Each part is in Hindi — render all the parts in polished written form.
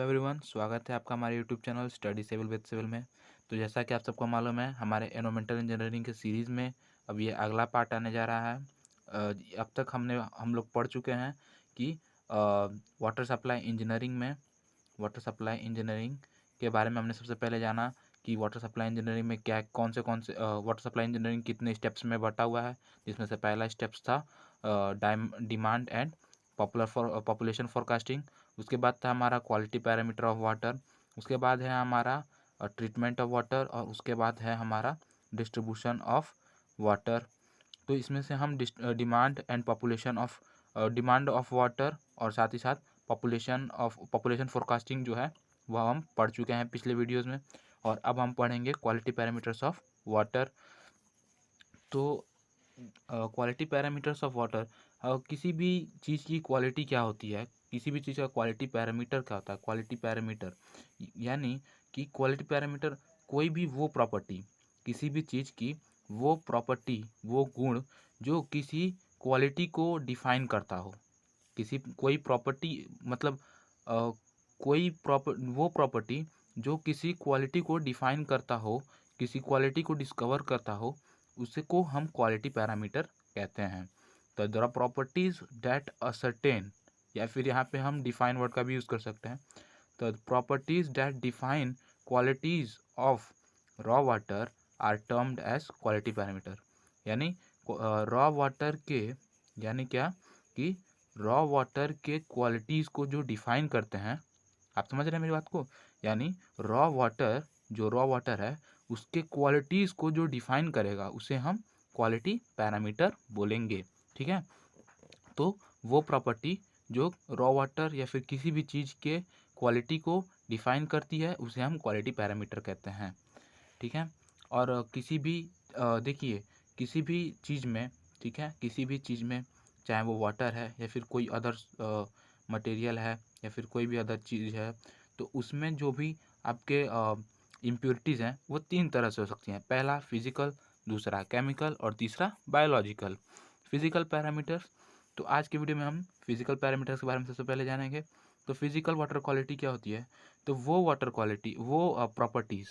एवरीवन, स्वागत है आपका हमारे YouTube channel study civil with civil में। तो जैसा कि आप सबको मालूम है, हमारे एनवायरमेंटल इंजीनियरिंग के सीरीज़ में अब ये अगला पार्ट आने जा रहा है। अब तक हम लोग पढ़ चुके हैं कि वाटर सप्लाई इंजीनियरिंग में वाटर सप्लाई इंजीनियरिंग के बारे में हमने सबसे पहले जाना कि वाटर सप्लाई इंजीनियरिंग में क्या कौन से वाटर सप्लाई इंजीनियरिंग कितने स्टेप्स में बटा हुआ है, जिसमें से पहला स्टेप्स था डिमांड एंड पॉपुलेशन फोरकास्टिंग। उसके बाद था हमारा क्वालिटी पैरामीटर ऑफ वाटर। उसके बाद है हमारा ट्रीटमेंट ऑफ वाटर, और उसके बाद है हमारा डिस्ट्रीब्यूशन ऑफ वाटर। तो इसमें से हम डिमांड ऑफ वाटर और साथ ही साथ पॉपुलेशन फोरकास्टिंग जो है वह हम पढ़ चुके हैं पिछले वीडियोज़ में। और अब हम पढ़ेंगे क्वालिटी पैरामीटर्स ऑफ वाटर। तो क्वालिटी पैरामीटर्स ऑफ वाटर, किसी भी चीज़ की क्वालिटी क्या होती है, किसी भी चीज़ का क्वालिटी पैरामीटर क्या होता है। क्वालिटी पैरामीटर यानी कि क्वालिटी पैरामीटर कोई भी वो प्रॉपर्टी, किसी भी चीज़ की वो प्रॉपर्टी, वो गुण जो किसी क्वालिटी को डिफाइन करता हो। कोई प्रॉपर्टी मतलब अ, वो प्रॉपर्टी जो किसी क्वालिटी को डिफाइन करता हो, किसी क्वालिटी को डिस्कवर करता हो, उसे को हम क्वालिटी पैरामीटर कहते हैं। तो there are properties that ascertain, या फिर यहाँ पे हम डिफाइन वर्ड का भी यूज़ कर सकते हैं। तो properties that define qualities of raw water are termed as quality parameter. यानी रॉ वाटर के, यानी क्या कि रॉ वाटर के क्वालिटीज़ को जो डिफाइन करते हैं, आप समझ रहे हैं मेरी बात को। यानी जो रॉ वाटर है उसके क्वालिटीज़ को जो डिफाइन करेगा उसे हम क्वालिटी पैरामीटर बोलेंगे। ठीक है। तो वो प्रॉपर्टी जो रॉ वाटर या फिर किसी भी चीज़ के क्वालिटी को डिफाइन करती है उसे हम क्वालिटी पैरामीटर कहते हैं। ठीक है। और देखिए, किसी भी चीज़ में, ठीक है, किसी भी चीज़ में, चाहे वो वाटर है या फिर कोई अदर मटेरियल है या फिर कोई भी अदर चीज़ है, तो उसमें जो भी आपके इम्प्योरिटीज़ हैं वो तीन तरह से हो सकती हैं। पहला फिजिकल, दूसरा केमिकल और तीसरा बायोलॉजिकल। फिजिकल पैरामीटर्स, तो आज के वीडियो में हम फिजिकल पैरामीटर्स के बारे में सबसे पहले जानेंगे। तो फिजिकल वाटर क्वालिटी क्या होती है। तो वो वाटर क्वालिटी, वो प्रॉपर्टीज़,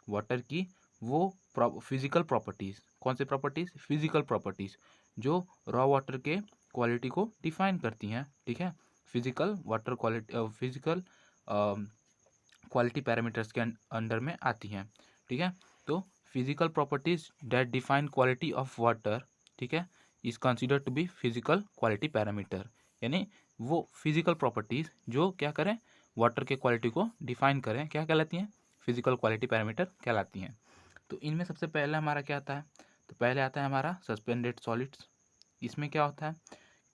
वाटर की वो फिजिकल प्रॉपर्टीज़, कौन से प्रॉपर्टीज़, फिजिकल प्रॉपर्टीज़ जो रॉ वाटर के क्वालिटी को डिफाइन करती हैं। ठीक है। फिजिकल क्वालिटी पैरामीटर्स के अंडर में आती हैं। ठीक है। तो physical properties that define quality of water, ठीक है, is considered to be physical quality parameter. यानी वो फिजिकल प्रॉपर्टीज जो क्या करें, वाटर के क्वालिटी को डिफाइन करें, क्या कहलाती हैं, फिजिकल क्वालिटी पैरामीटर कहलाती हैं। तो इनमें सबसे पहले हमारा क्या आता है, तो पहले आता है हमारा सस्पेंडेड सॉलिड्स। इसमें क्या होता है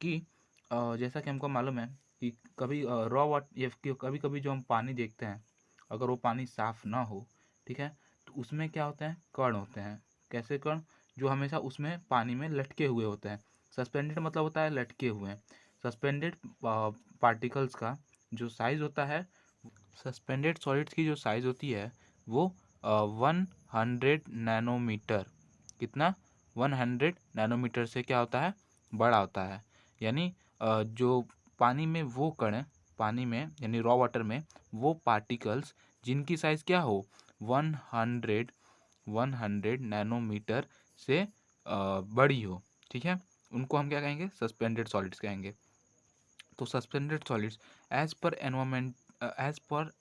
कि जैसा कि हमको मालूम है कि कभी रॉ वाटर या कभी कभी जो हम पानी देखते हैं, अगर वो पानी साफ़ ना हो, ठीक है, तो उसमें क्या होते हैं, कण होते हैं। कैसे कण, जो हमेशा उसमें पानी में लटके हुए होते हैं। सस्पेंडेड मतलब होता है लटके हुए हैं। सस्पेंडेड पार्टिकल्स का जो साइज़ होता है, सस्पेंडेड सॉलिड्स की जो साइज़ होती है वो 100 नैनोमीटर, कितना, 100 नैनोमीटर से क्या होता है, बड़ा होता है। यानी जो पानी में वो कण, पानी में यानी रॉ वाटर में वो पार्टिकल्स जिनकी साइज़ क्या हो, 100 नैनोमीटर से बड़ी हो, ठीक है, उनको हम क्या कहेंगे, सस्पेंडेड सॉलिड्स कहेंगे। तो suspended solids as per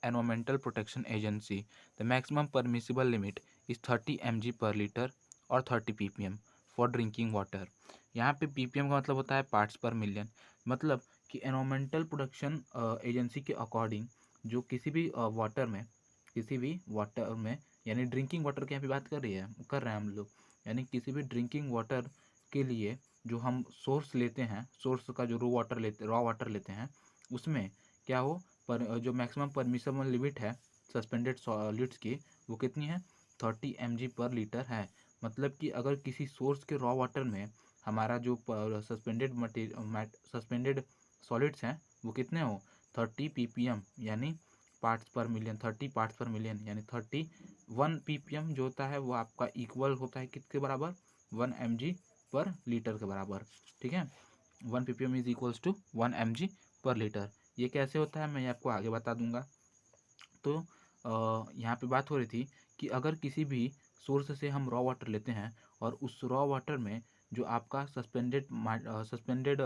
environmental protection agency, the maximum permissible limit is 30 mg per litre और 30 ppm फॉर ड्रिंकिंग वाटर। यहाँ पे ppm का मतलब होता है पार्ट्स पर मिलियन। मतलब कि एनवायरमेंटल प्रोटेक्शन एजेंसी के अकॉर्डिंग जो किसी भी वाटर में यानी ड्रिंकिंग वाटर की यहाँ पे बात कर रहे हैं हम लोग, यानी किसी भी ड्रिंकिंग वाटर के लिए जो हम सोर्स लेते हैं, सोर्स का जो रॉ वाटर लेते हैं, उसमें क्या हो, पर जो मैक्सिमम परमिसेबल लिमिट है सस्पेंडेड सॉलिड्स की, वो कितनी है, 30 mg पर लीटर है। मतलब कि अगर किसी सोर्स के रॉ वाटर में हमारा जो सस्पेंडेड सॉलिड्स हैं वो कितने हो, 30 ppm, यानी पार्ट्स पर मिलियन, 30 पार्ट्स पर मिलियन, यानी 1 ppm जो होता है वो आपका इक्वल होता है किसके बराबर, 1 mg पर लीटर के बराबर। ठीक है। 1 ppm is equals to 1 mg per litre. ये कैसे होता है मैं आपको आगे बता दूंगा। तो यहाँ पे बात हो रही थी कि अगर किसी भी सोर्स से हम रॉ वाटर लेते हैं और उस रॉ वाटर में जो आपका सस्पेंडेड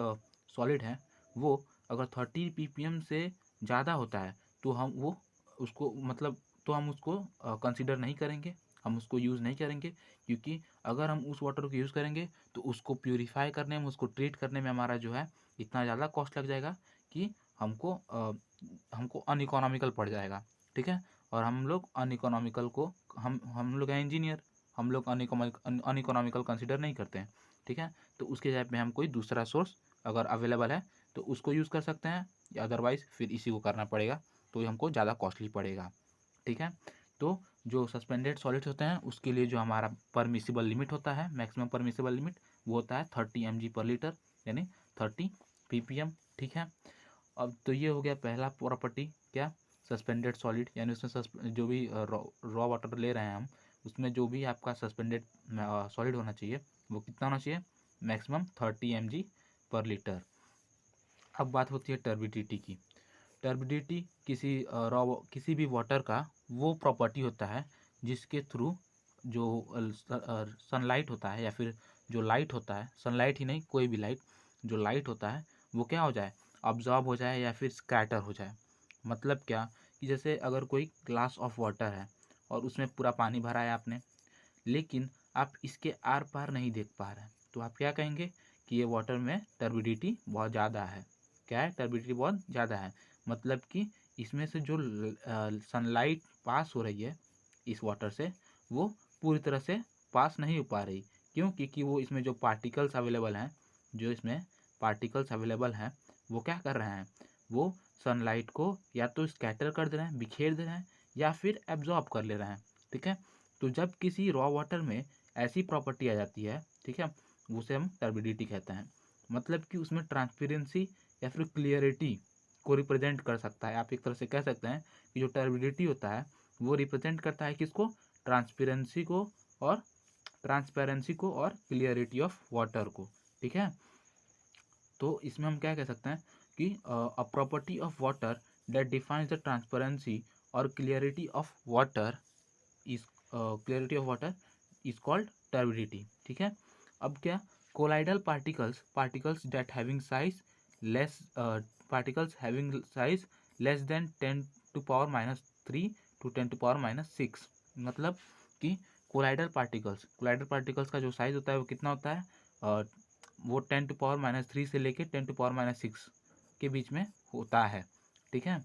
सॉलिड है वो अगर 30 ppm से ज़्यादा होता है तो हम वो उसको मतलब तो हम उसको कंसीडर नहीं करेंगे, हम उसको यूज़ नहीं करेंगे, क्योंकि अगर हम उस वाटर को यूज़ करेंगे तो उसको प्यूरीफाई करने में, उसको ट्रीट करने में हमारा जो है इतना ज़्यादा कॉस्ट लग जाएगा कि हमको अनइकोनॉमिकल पड़ जाएगा। ठीक है, और हम लोग अनइकोनॉमिकल को हम लोग हैं इंजीनियर, हम लोग अनइकोनॉमिकल कंसिडर नहीं करते हैं। ठीक है, तो उसके जगह पे हम कोई दूसरा सोर्स अगर अवेलेबल है तो उसको यूज़ कर सकते हैं, या अदरवाइज़ फिर इसी को करना पड़ेगा, तो ये हमको ज़्यादा कॉस्टली पड़ेगा। ठीक है, तो जो सस्पेंडेड सॉलिड्स होते हैं उसके लिए जो हमारा परमिसिबल लिमिट होता है, मैक्सिमम परमिसिबल लिमिट, वो होता है 30 mg/लीटर, यानी 30 ppm। ठीक है, अब तो ये हो गया पहला प्रॉपर्टी, क्या, सस्पेंडेड सॉलिड, यानी उसमें जो भी रॉ वाटर ले रहे हैं हम, उसमें जो भी आपका सस्पेंडेड सॉलिड होना चाहिए वो कितना होना चाहिए, मैक्सिमम 30 mg/लीटर। अब बात होती है टर्बिडिटी की। टर्बिडिटी किसी भी वाटर का वो प्रॉपर्टी होता है जिसके थ्रू जो सनलाइट होता है या फिर जो लाइट होता है, सनलाइट ही नहीं, कोई भी लाइट, जो लाइट होता है वो क्या हो जाए, अब्जॉर्ब हो जाए या फिर स्कैटर हो जाए। मतलब क्या, कि जैसे अगर कोई ग्लास ऑफ वाटर है और उसमें पूरा पानी भरा है आपने, लेकिन आप इसके आर पार नहीं देख पा रहे हैं, तो आप क्या कहेंगे कि ये वाटर में टर्बिडिटी बहुत ज़्यादा है। क्या है, टर्बिडिटी बहुत ज़्यादा है, मतलब कि इसमें से जो सनलाइट पास हो रही है इस वाटर से, वो पूरी तरह से पास नहीं हो पा रही। क्यों? क्योंकि वो इसमें जो पार्टिकल्स अवेलेबल हैं, जो इसमें पार्टिकल्स अवेलेबल हैं, वो क्या कर रहे हैं, वो सनलाइट को या तो स्कैटर कर दे रहे हैं, बिखेर दे रहे हैं, या फिर एब्जॉर्ब कर ले रहे हैं। ठीक है, तो जब किसी रॉ वाटर में ऐसी प्रॉपर्टी आ जाती है, ठीक है, उसे हम टर्बिडिटी कहते हैं। मतलब कि उसमें ट्रांसपेरेंसी या फिर क्लियरिटी को रिप्रेजेंट कर सकता है। आप एक तरह से कह सकते हैं कि जो टर्बिडिटी होता है वो रिप्रेजेंट करता है किसको, ट्रांसपेरेंसी को, और क्लियरिटी ऑफ वाटर को। ठीक है, तो इसमें हम क्या कह सकते हैं कि a property of water that defines the transparency और clarity of water is called turbidity. ठीक है, अब क्या, colloidal particles that having size less particles having size less than 10⁻³ to 10⁻⁶। मतलब कि कोलाइडल पार्टिकल्स का जो साइज होता है वो कितना होता है, वो 10⁻³ से लेके 10⁻⁶ के बीच में होता है। ठीक है,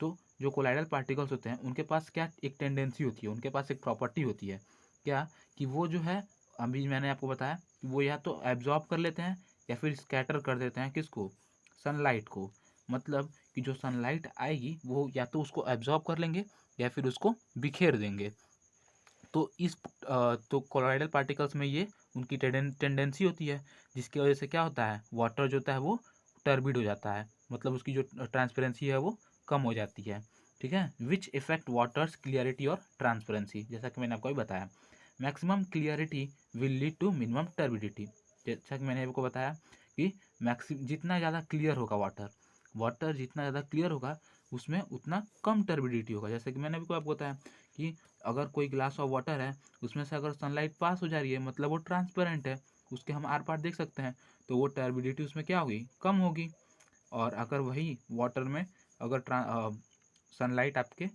तो जो कोलाइडल पार्टिकल्स होते हैं उनके पास क्या एक टेंडेंसी होती है, उनके पास एक प्रॉपर्टी होती है, क्या, कि वो जो है, अभी मैंने आपको बताया कि वो या तो एब्जॉर्ब कर लेते हैं या फिर स्कैटर कर देते हैं, किसको, सनलाइट को। मतलब कि जो सनलाइट आएगी वो या तो उसको एब्जॉर्ब कर लेंगे या फिर उसको बिखेर देंगे। तो कोलॉइडल पार्टिकल्स में ये उनकी टेंडेंसी होती है, जिसकी वजह से क्या होता है, वाटर जो होता है वो टर्बिड हो जाता है, मतलब उसकी जो ट्रांसपेरेंसी है वो कम हो जाती है। ठीक है, विच इफेक्ट वाटर्स क्लियरिटी और ट्रांसपेरेंसी, जैसा कि मैंने आपको बताया। Maximum clarity will lead to minimum turbidity, जैसा कि मैंने आपको बताया कि जितना ज़्यादा क्लियर होगा वाटर जितना ज़्यादा क्लियर होगा उसमें उतना कम टर्बिडिटी होगा। जैसे कि मैंने भी आपको बताया कि अगर कोई ग्लास ऑफ वाटर है, उसमें से अगर सनलाइट पास हो जा रही है, मतलब वो ट्रांसपेरेंट है, उसके हम आर पार देख सकते हैं, तो वो टर्बिडिटी उसमें क्या होगी, कम होगी। और अगर वही वाटर में अगर सनलाइट आपके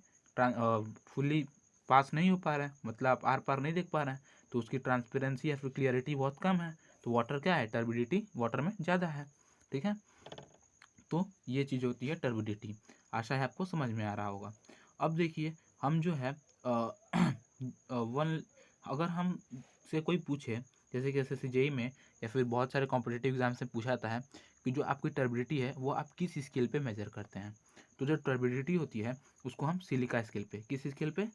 फुल्ली पास नहीं हो पा रहा है, मतलब आप आर पार नहीं देख पा रहे हैं, तो उसकी ट्रांसपेरेंसी या फिर क्लियरिटी बहुत कम है, तो वाटर क्या है, टर्बिडिटी वाटर में ज़्यादा है। ठीक है, तो ये चीज़ होती है टर्बिडिटी। आशा है आपको समझ में आ रहा होगा। अब देखिए, हम जो है वन अगर हम से कोई पूछे, जैसे कि एसएससी जेई में या फिर बहुत सारे कॉम्पिटिटिव एग्जाम से पूछा जाता है कि जो आपकी टर्बिडिटी है वो आप किस स्केल पे मेजर करते हैं, तो जो टर्बिडिटी होती है उसको हम सिलिका स्केल पे, किस स्केल पे,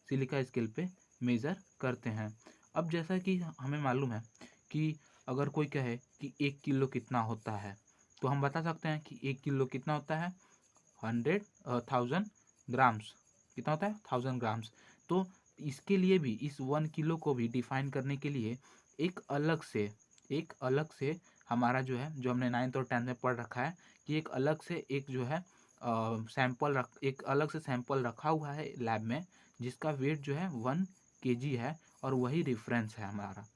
सिलिका स्केल पे मेज़र करते हैं। अब जैसा कि हमें मालूम है कि अगर कोई कहे कि 1 किलो कितना होता है, तो हम बता सकते हैं कि 1 किलो कितना होता है, 1000 ग्राम्स, कितना होता है, 1000 ग्राम्स। तो इसके लिए भी, इस 1 किलो को भी डिफाइन करने के लिए एक अलग से हमारा जो है, जो हमने 9th और 10th में पढ़ रखा है, कि एक अलग से एक जो है एक अलग से सैंपल रखा हुआ है लैब में, जिसका वेट जो है 1 kg है और वही रेफरेंस है हमारा।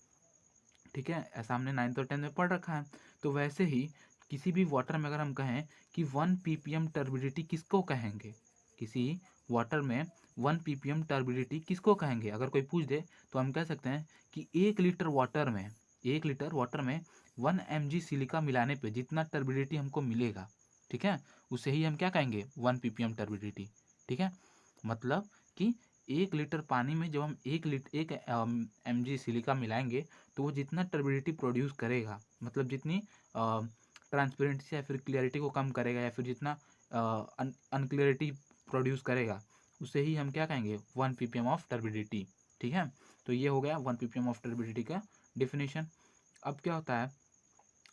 ठीक है, ऐसा हमने 9th और 10th में पढ़ रखा है। तो वैसे ही किसी भी वाटर में अगर हम कहें कि 1 ppm टर्बिडिटी किसको कहेंगे, किसी वाटर में 1 ppm टर्बिडिटी किसको कहेंगे, अगर कोई पूछ दे तो हम कह सकते हैं कि 1 लीटर वाटर में 1 mg सिलिका मिलाने पे जितना टर्बिडिटी हमको मिलेगा, ठीक है, उसे ही हम क्या कहेंगे 1 ppm टर्बिडिटी। ठीक है, मतलब कि 1 लीटर पानी में जब हम 1 mg सिलिका मिलाएंगे तो वो जितना टर्बिडिटी प्रोड्यूस करेगा, मतलब जितनी ट्रांसपेरेंसी या फिर क्लियरिटी को कम करेगा या फिर जितना अनक्लियरिटी प्रोड्यूस करेगा, उसे ही हम क्या कहेंगे 1 ppm ऑफ टर्बिडिटी। ठीक है, तो ये हो गया 1 ppm ऑफ टर्बिडिटी का डिफिनेशन। अब क्या होता है,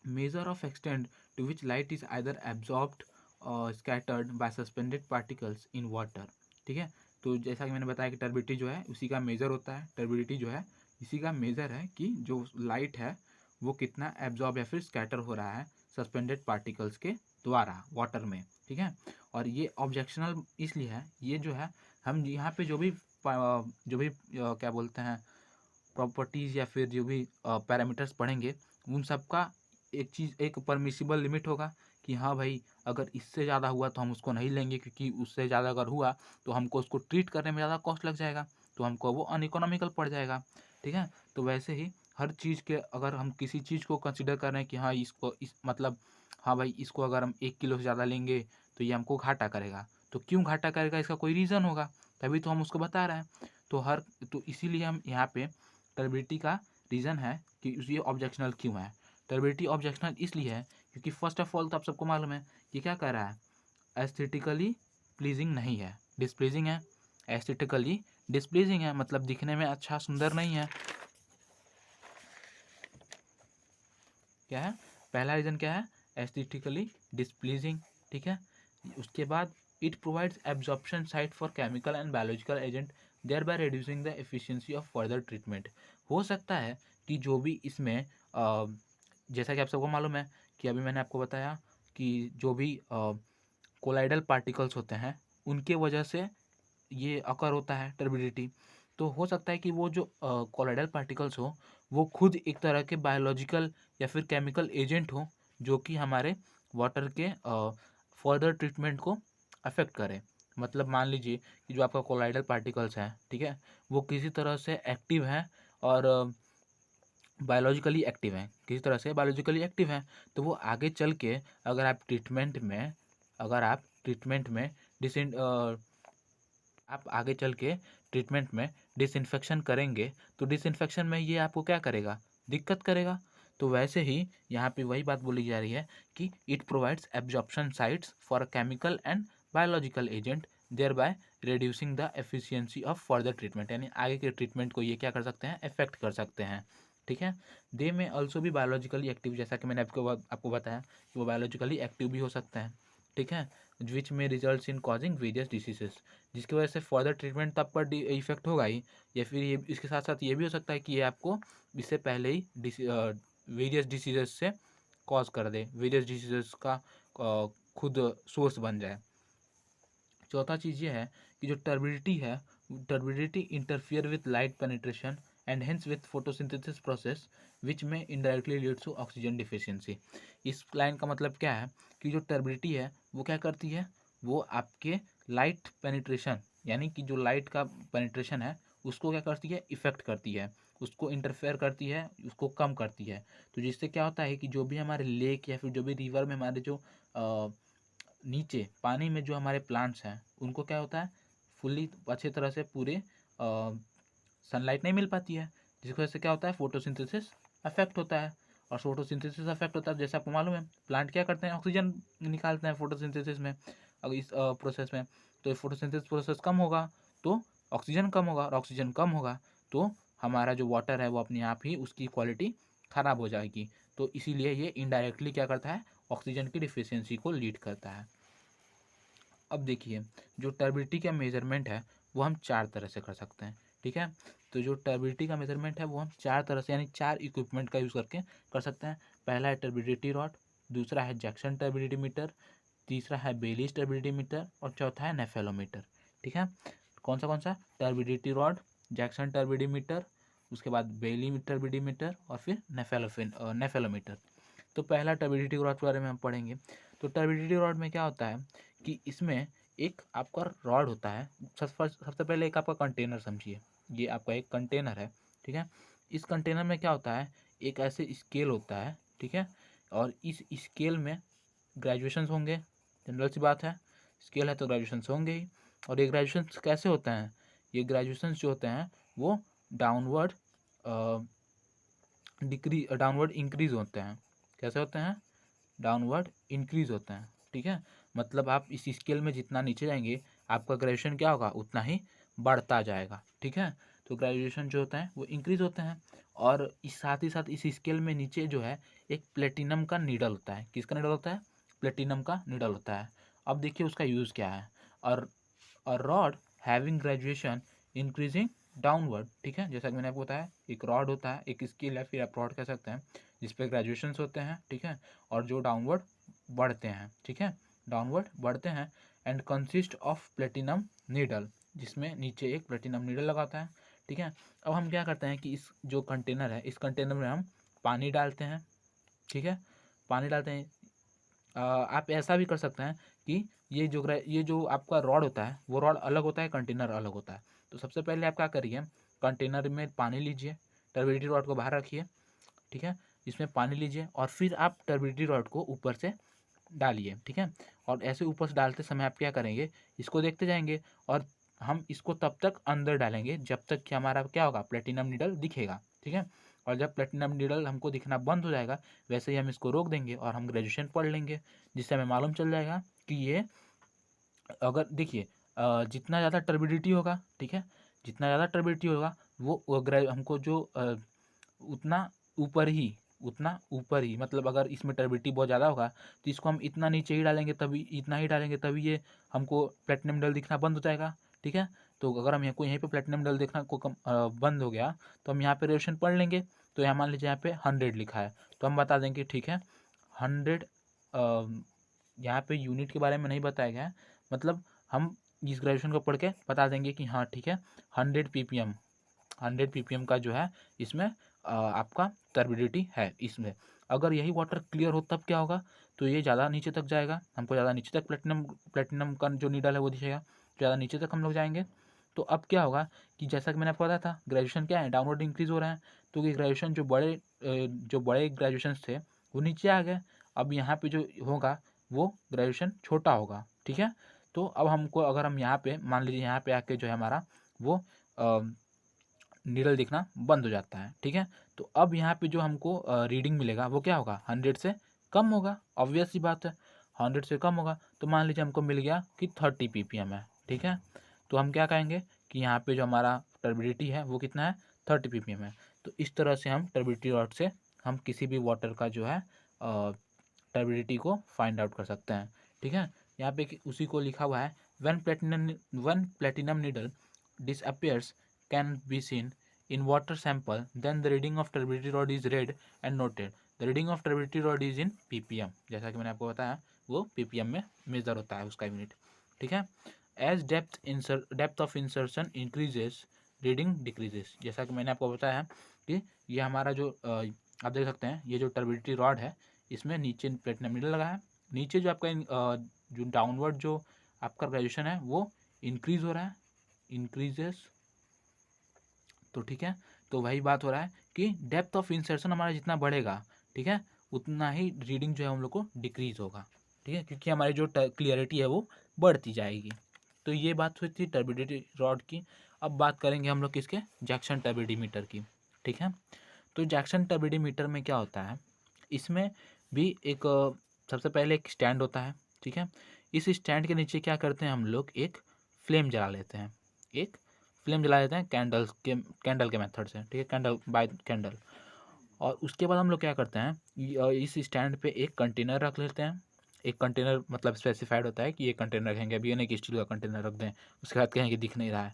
measure of extent to which light is either absorbed और scattered by suspended particles in water. ठीक है, तो जैसा कि मैंने बताया कि टर्बिडिटी जो है उसी का मेजर होता है, टर्बिडिटी जो है इसी का मेजर है कि जो लाइट है वो कितना एब्जॉर्ब या फिर स्कैटर हो रहा है सस्पेंडेड पार्टिकल्स के द्वारा वाटर में। ठीक है, और ये ऑब्जेक्शनल इसलिए है, ये जो है हम यहाँ पे जो भी क्या बोलते हैं प्रॉपर्टीज़ या फिर जो भी पैरामीटर्स पढ़ेंगे, उन सब का एक परमिसिबल लिमिट होगा कि हाँ भाई, अगर इससे ज़्यादा हुआ तो हम उसको नहीं लेंगे, क्योंकि उससे ज़्यादा अगर हुआ तो हमको उसको ट्रीट करने में ज़्यादा कॉस्ट लग जाएगा, तो हमको वो अनइकोनॉमिकल पड़ जाएगा। ठीक है, तो वैसे ही हर चीज़ के अगर हम किसी चीज़ को कंसिडर कर रहे हैं कि हाँ मतलब हाँ भाई, इसको अगर हम 1 किलो से ज़्यादा लेंगे तो ये हमको घाटा करेगा, तो क्यों घाटा करेगा, इसका कोई रीज़न होगा, तभी तो हम उसको बता रहे हैं। तो इसीलिए हम यहाँ पे टर्बिडिटी का रीज़न है कि ये ऑब्जेक्शनल क्यों है। टर्बिडिटी ऑब्जेक्शनल इसलिए है क्योंकि फर्स्ट ऑफ ऑल तो आप सबको मालूम है कि क्या कह रहा है, एस्थेटिकली प्लीजिंग नहीं है, डिसप्लीजिंग है। एस्थेटिकली डिसप्लीजिंग है मतलब दिखने में अच्छा सुंदर नहीं है। क्या है, पहला रीज़न क्या है, एस्थेटिकली डिसप्लीजिंग। ठीक है, उसके बाद it provides absorption site for chemical and biological agent thereby reducing the efficiency of further treatment. हो सकता है कि जो भी इसमें जैसा कि आप सबको मालूम है कि अभी मैंने आपको बताया कि जो भी कोलाइडल पार्टिकल्स होते हैं उनके वजह से ये अकर होता है टर्बिडिटी। तो हो सकता है कि वो जो कोलाइडल पार्टिकल्स हो वो खुद एक तरह के बायोलॉजिकल या फिर केमिकल एजेंट हो, जो कि हमारे वाटर के फर्दर ट्रीटमेंट को अफेक्ट करे। मतलब मान लीजिए कि जो आपका कोलाइडल पार्टिकल्स हैं, ठीक है, वो किसी तरह से एक्टिव हैं और बायोलॉजिकली एक्टिव हैं, किसी तरह से बायोलॉजिकली एक्टिव हैं, तो वो आगे चल के अगर आप ट्रीटमेंट में आप आगे चल के ट्रीटमेंट में डिसइंफेक्शन करेंगे तो डिसइंफेक्शन में ये आपको क्या करेगा, दिक्कत करेगा। तो वैसे ही यहाँ पे वही बात बोली जा रही है कि it provides absorption sites for chemical and biological agent thereby reducing the efficiency of further treatment, यानी आगे के ट्रीटमेंट को ये क्या कर सकते हैं, इफेक्ट कर सकते हैं। ठीक है, दे में ऑल्सो भी बायोलॉजिकली एक्टिव, जैसा कि मैंने आपको बताया कि वो बायोलॉजिकली एक्टिव भी हो सकते हैं। ठीक है, विच में result in causing various diseases, जिसकी वजह से फर्दर ट्रीटमेंट तो आपका इफेक्ट होगा ही, या फिर ये इसके साथ साथ ये भी हो सकता है कि ये आपको इससे पहले ही वेरियस डिसीजेस से कॉज कर दे, वेरियस डिसीजेस का खुद सोर्स बन जाए। चौथा चीज़ ये है कि जो टर्बिडिटी है, turbidity interfere with light penetration and hence with photosynthesis process which में indirectly leads to oxygen deficiency. इस लाइन का मतलब क्या है कि जो टर्बिडिटी है वो क्या करती है, वो आपके लाइट पेनिट्रेशन, यानी कि जो लाइट का पेनिट्रेशन है उसको क्या करती है, इफेक्ट करती है, उसको इंटरफेयर करती है, उसको कम करती है। तो जिससे क्या होता है कि जो भी हमारे लेक या फिर जो भी रिवर में हमारे जो नीचे पानी में जो हमारे प्लांट्स हैं उनको क्या होता है, फुल्ली अच्छे तरह से पूरे सनलाइट नहीं मिल पाती है, जिसकी वजह से क्या होता है, फोटोसिंथेसिस अफेक्ट होता है। और फोटोसिंथेसिस अफेक्ट होता है, जैसे आपको मालूम है प्लांट क्या करते हैं, ऑक्सीजन निकालते हैं फोटोसिंथेसिस में, अगर इस प्रोसेस में, तो फोटोसिंथेसिस प्रोसेस कम होगा तो ऑक्सीजन कम होगा, और ऑक्सीजन कम होगा तो हमारा जो वाटर है वो अपने आप ही उसकी क्वालिटी ख़राब हो जाएगी। तो इसीलिए ये इनडायरेक्टली क्या करता है, ऑक्सीजन की डिफिशियंसी को लीड करता है। अब देखिए, जो टर्बिडिटी का मेजरमेंट है वो हम 4 तरह से कर सकते हैं। ठीक है, तो जो टर्बिडिटी का मेजरमेंट है वो हम 4 तरह से, यानी 4 इक्विपमेंट का यूज़ करके कर सकते हैं। पहला है टर्बिडिटी रॉड, दूसरा है जैक्सन टर्बिडिटी मीटर, तीसरा है बेली टर्बिडिटी मीटर और चौथा है नेफेलोमीटर। ठीक है, कौन सा टर्बिडिटी रॉड, जैक्सन टर्बिडीमीटर, उसके बाद बेली टर्बिडीमीटर और फिर नेफेलोमीटर। तो पहला टर्बिडिटी रॉड के बारे में हम पढ़ेंगे। तो टर्बिडिटी रॉड में क्या होता है कि इसमें एक आपका रॉड होता है। सबसे पहले एक आपका कंटेनर समझिए, ये आपका एक कंटेनर है। ठीक है, इस कंटेनर में क्या होता है, एक ऐसे स्केल होता है। ठीक है, और इस स्केल में ग्रेजुएशंस होंगे, जनरल सी बात है, स्केल है तो ग्रेजुएशंस होंगे ही। और ये ग्रेजुएशंस कैसे होते हैं, ये ग्रेजुएशंस जो होते हैं वो डाउनवर्ड डाउनवर्ड इंक्रीज होते हैं। कैसे होते हैं, डाउनवर्ड इंक्रीज होते हैं। ठीक है, मतलब आप इस स्केल में जितना नीचे जाएंगे आपका ग्रेजुएशन क्या होगा, उतना ही बढ़ता जाएगा। ठीक है, तो ग्रेजुएशन जो होता है वो इंक्रीज होते हैं। और इस साथ ही साथ इस स्केल में नीचे जो है एक प्लेटिनम का नीडल होता है। किसका नीडल होता है, प्लेटिनम का नीडल होता है। अब देखिए उसका यूज़ क्या है। और rod having graduation increasing downward. ठीक है, जैसा कि मैंने आपको बताया, एक रॉड होता है, एक स्केल है, फिर आप रॉड कह सकते हैं, जिसपे ग्रेजुएशंस होते हैं। ठीक है, और जो डाउनवर्ड बढ़ते हैं। ठीक है, डाउनवर्ड बढ़ते हैं and consist of platinum needle, जिसमें नीचे एक प्लेटिनम नीडल लगाता है। ठीक है, अब हम क्या करते हैं कि इस जो कंटेनर है, इस कंटेनर में हम पानी डालते हैं। ठीक है, पानी डालते हैं। आप ऐसा भी कर सकते हैं कि ये जो आपका रॉड होता है वो रॉड अलग होता है, कंटेनर अलग होता है। तो सबसे पहले आप क्या करिए, कंटेनर में पानी लीजिए, टर्बिडिटी रॉड को बाहर रखिए। ठीक है, इसमें पानी लीजिए और फिर आप टर्बिडिटी रॉड को ऊपर से डालिए। ठीक है, और ऐसे ऊपर से डालते समय आप क्या करेंगे, इसको देखते जाएंगे और हम इसको तब तक अंदर डालेंगे जब तक कि हमारा क्या होगा, प्लेटिनम नीडल दिखेगा। ठीक है, और जब प्लेटिनम नीडल हमको दिखना बंद हो जाएगा वैसे ही हम इसको रोक देंगे और हम ग्रेजुएशन पढ़ लेंगे, जिससे हमें मालूम चल जाएगा कि ये अगर देखिए जितना ज़्यादा टर्बिडिटी होगा, ठीक है, जितना ज़्यादा टर्बिडिटी होगा वो हमको जो उतना ऊपर ही मतलब अगर इसमें टर्बिडिटी बहुत ज़्यादा होगा तो इसको हम इतना नीचे ही डालेंगे, तभी इतना ही डालेंगे तभी ये हमको प्लेटिनम डल दिखना बंद हो जाएगा। ठीक है, तो अगर हम यहीं पे प्लेटिनम डल देखना को बंद हो गया तो हम यहाँ पे रेडिएशन पढ़ लेंगे। तो यहाँ मान लीजिए यहाँ पे 100 लिखा है तो हम बता देंगे ठीक है 100, यहाँ पे यूनिट के बारे में नहीं बताया गया है, मतलब हम इस ग्रेजुएशन को पढ़ के बता देंगे कि हाँ ठीक है 100 ppm का जो है इसमें आपका टर्बिडिटी है। इसमें अगर यही वाटर क्लियर हो तब क्या होगा, तो ये ज़्यादा नीचे तक जाएगा, हमको ज़्यादा नीचे तक प्लेटिनम का जो नीडल है वो दिखेगा, ज़्यादा नीचे तक हम लोग जाएंगे। तो अब क्या होगा कि जैसा कि मैंने आपको बताया था ग्रेजुएशन क्या है, डाउनवर्ड इंक्रीज हो रहा है। तो ये ग्रेजुएशन जो बड़े ग्रेजुएशन थे वो नीचे आ गए। अब यहाँ पे जो होगा वो ग्रेजुएशन छोटा होगा। ठीक है, तो अब हमको अगर हम यहाँ पे मान लीजिए यहाँ पे आके जो है हमारा वो नीडल दिखना बंद हो जाता है। ठीक है, तो अब यहाँ पे जो हमको रीडिंग मिलेगा वो क्या होगा, 100 से कम होगा। ऑब्वियस सी बात है, 100 से कम होगा। तो मान लीजिए हमको मिल गया कि 30 ppm है। ठीक है, तो हम क्या कहेंगे कि यहाँ पे जो हमारा टर्बिडिटी है वो कितना है, 30 ppm है। तो इस तरह से हम टर्बिडिटी रॉड से हम किसी भी वाटर का जो है टर्बिडिटी को फाइंड आउट कर सकते हैं। ठीक है, यहाँ पे उसी को लिखा हुआ है, one platinum needle disappears can be seen in water sample, then the reading of turbidity rod is read and noted. The reading of turbidity rod is in ppm, जैसा कि मैंने आपको बताया वो ppm में मेजर होता है उसका यूनिट। ठीक है, as depth of insertion increases reading decreases, जैसा कि मैंने आपको बताया कि ये हमारा जो आप देख सकते हैं ये जो टर्बिडिटी रॉड है इसमें नीचे प्लेटिनम नीडल लगा है, नीचे जो आपका जो डाउनवर्ड जो आपका ग्रेजुएशन है वो इंक्रीज हो रहा है, इंक्रीजेस। तो ठीक है, तो वही बात हो रहा है कि डेप्थ ऑफ इंसर्शन हमारा जितना बढ़ेगा, ठीक है, उतना ही रीडिंग जो है हम लोग को डिक्रीज होगा। ठीक है, क्योंकि हमारी जो क्लियरिटी है वो बढ़ती जाएगी। तो ये बात हुई थी टर्बिडिटी रॉड की। अब बात करेंगे हम लोग किसके, जैक्सन टर्बिडीमीटर की। ठीक है, तो जैक्सन टर्बिडीमीटर में क्या होता है, इसमें भी एक सबसे पहले एक स्टैंड होता है। ठीक है, इस स्टैंड के नीचे क्या करते हैं हम लोग, एक फ्लेम जला लेते हैं, एक फ्लेम जला देते हैं कैंडल के मेथड से। ठीक है, कैंडल बाय कैंडल। और उसके बाद हम लोग क्या करते हैं, इस स्टैंड पे एक कंटेनर रख लेते हैं। एक कंटेनर मतलब स्पेसिफाइड होता है कि ये कंटेनर रखेंगे, अभी ये नहीं कि स्टील का कंटेनर रख दें उसके बाद कहेंगे दिख नहीं रहा है।